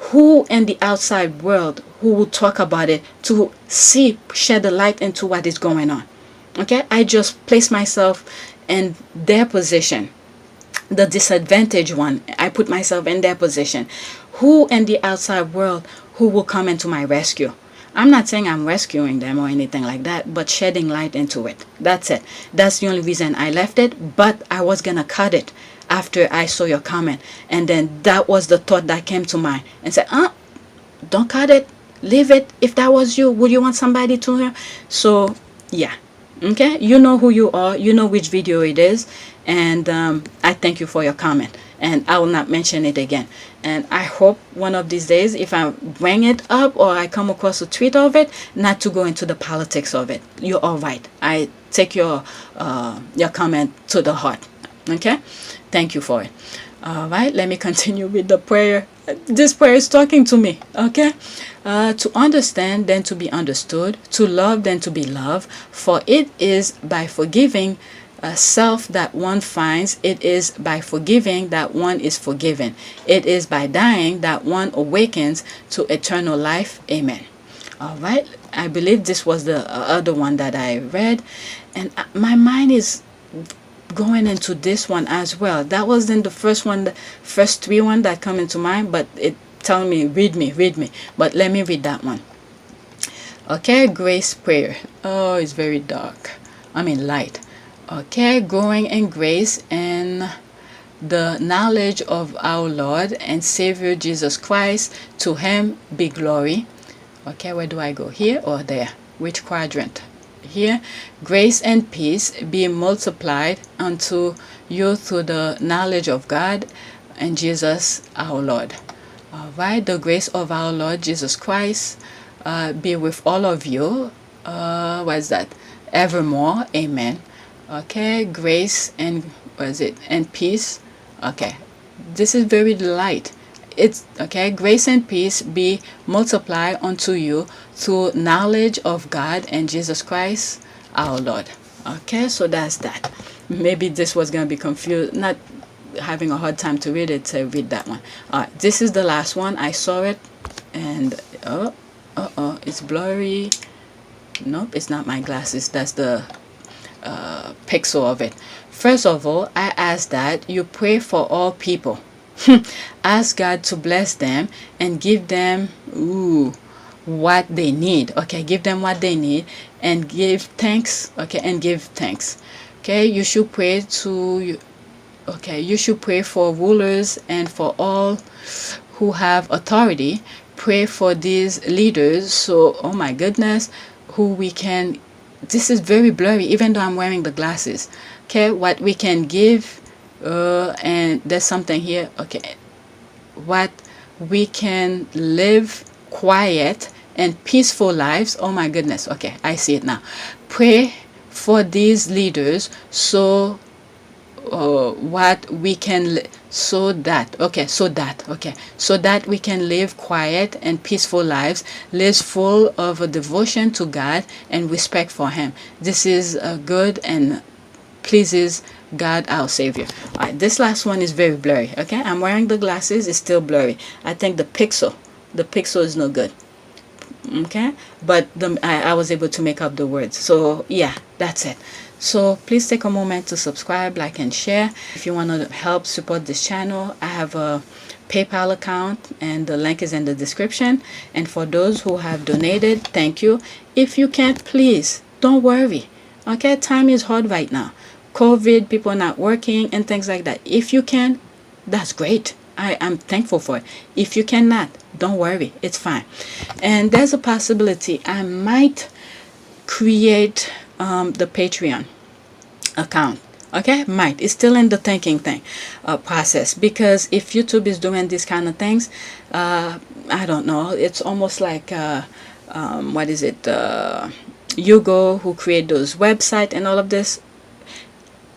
who in the outside world who will talk about it to shed a light into what is going on. Okay, I just place myself in their position, the disadvantaged one. I put myself in their position. Who in the outside world who will come into my rescue? I'm not saying I'm rescuing them or anything like that, but shedding light into it. That's it. That's the only reason I left it, but I was gonna cut it after I saw your comment. And then that was the thought that came to mind and said, don't cut it, leave it. If that was you, would you want somebody to hear? So yeah, okay, you know who you are, you know which video it is, and I thank you for your comment, and I will not mention it again. And I hope one of these days, if I bring it up or I come across a tweet of it, not to go into the politics of it. You're all right. I take your comment to the heart. Okay, thank you for it. All right, let me continue with the prayer. This prayer is talking to me. Okay, to understand, then to be understood, to love, then to be loved. For it is by forgiving self that one finds, it is by forgiving that one is forgiven, it is by dying that one awakens to eternal life. Amen. All right, I believe this was the other one that I read, and my mind is going into this one as well. That wasn't the first one, the first 3 one that come into mind, but it tell me read me. But let me read that one. Okay, grace prayer. Oh, it's very dark. I mean light. Okay, growing in grace and the knowledge of our Lord and Savior Jesus Christ. To him be glory. Okay, where do I go, here or there? Which quadrant? Here. Grace and peace be multiplied unto you through the knowledge of God and Jesus our Lord. All right, the grace of our Lord Jesus Christ be with all of you. What is that? Evermore. Amen. Okay, grace and what is it? And peace. Okay, this is very light. It's okay. Grace and peace be multiplied unto you through knowledge of God and Jesus Christ our Lord. Okay, so that's that. Maybe this was gonna be confused, not having a hard time to read it, to read that one. All right, this is the last one. I saw it, and it's blurry. Nope, it's not my glasses. That's the pixel of it. First of all, I ask that you pray for all people. Ask God to bless them and give them what they need. Okay, give them what they need and give thanks. Okay, and give thanks. Okay, you should pray to you should pray for rulers and for all who have authority. Pray for these leaders. So, oh my goodness, who we can, this is very blurry even though I'm wearing the glasses. Okay, what we can give, and there's something here. Okay, what we can live quiet and peaceful lives. Oh my goodness. Okay, I see it now. Pray for these leaders so what we can so that we can live quiet and peaceful lives, lives full of a devotion to God and respect for him. This is good and pleases God our Savior. All right, this last one is very blurry. Okay, I'm wearing the glasses, it's still blurry. I think the pixel The pixel is no good. Okay, but I was able to make up the words. So yeah, that's it. So please take a moment to subscribe, like, and share. If you want to help support this channel, I have a PayPal account and the link is in the description. And for those who have donated, thank you. If you can't, please don't worry. Okay, time is hard right now. COVID, people not working and things like that. If you can, that's great. I'm thankful for it. If you cannot, don't worry, it's fine. And there's a possibility I might create the Patreon account. Okay, might. It's still in the thinking process, because if YouTube is doing these kind of things, I don't know. It's almost like what is it? Hugo, who create those website and all of this.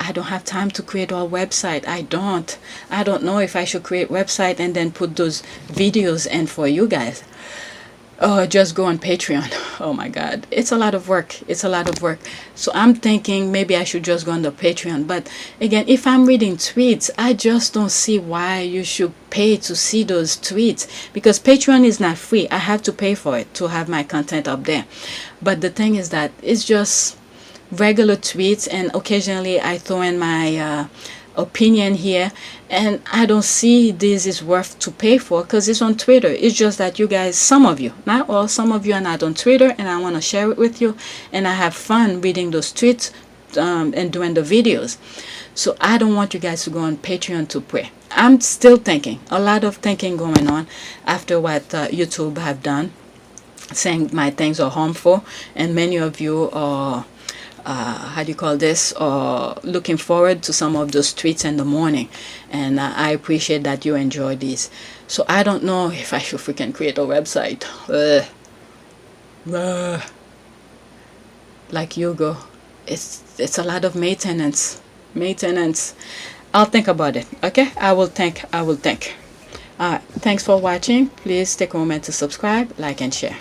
I don't have time to create all website. I don't know if I should create website and then put those videos in for you guys. Oh, just go on Patreon. Oh my God, it's a lot of work. It's a lot of work. So I'm thinking maybe I should just go on the Patreon. But again, if I'm reading tweets, I just don't see why you should pay to see those tweets, because Patreon is not free. I have to pay for it to have my content up there. But the thing is that it's just regular tweets, and occasionally I throw in my opinion here, and I don't see this is worth to pay for, because it's on Twitter. It's just that you guys, some of you, not all, some of you are not on Twitter, and I want to share it with you, and I have fun reading those tweets and doing the videos. So I don't want you guys to go on Patreon to pray. I'm still thinking, a lot of thinking going on after what YouTube have done, saying my things are harmful, and many of you are how do you call this, looking forward to some of those tweets in the morning, and I appreciate that you enjoy these. So I don't know if I should freaking create a website. Like Hugo, it's a lot of maintenance. I'll think about it. Okay, I will think. Thanks for watching. Please take a moment to subscribe, like, and share.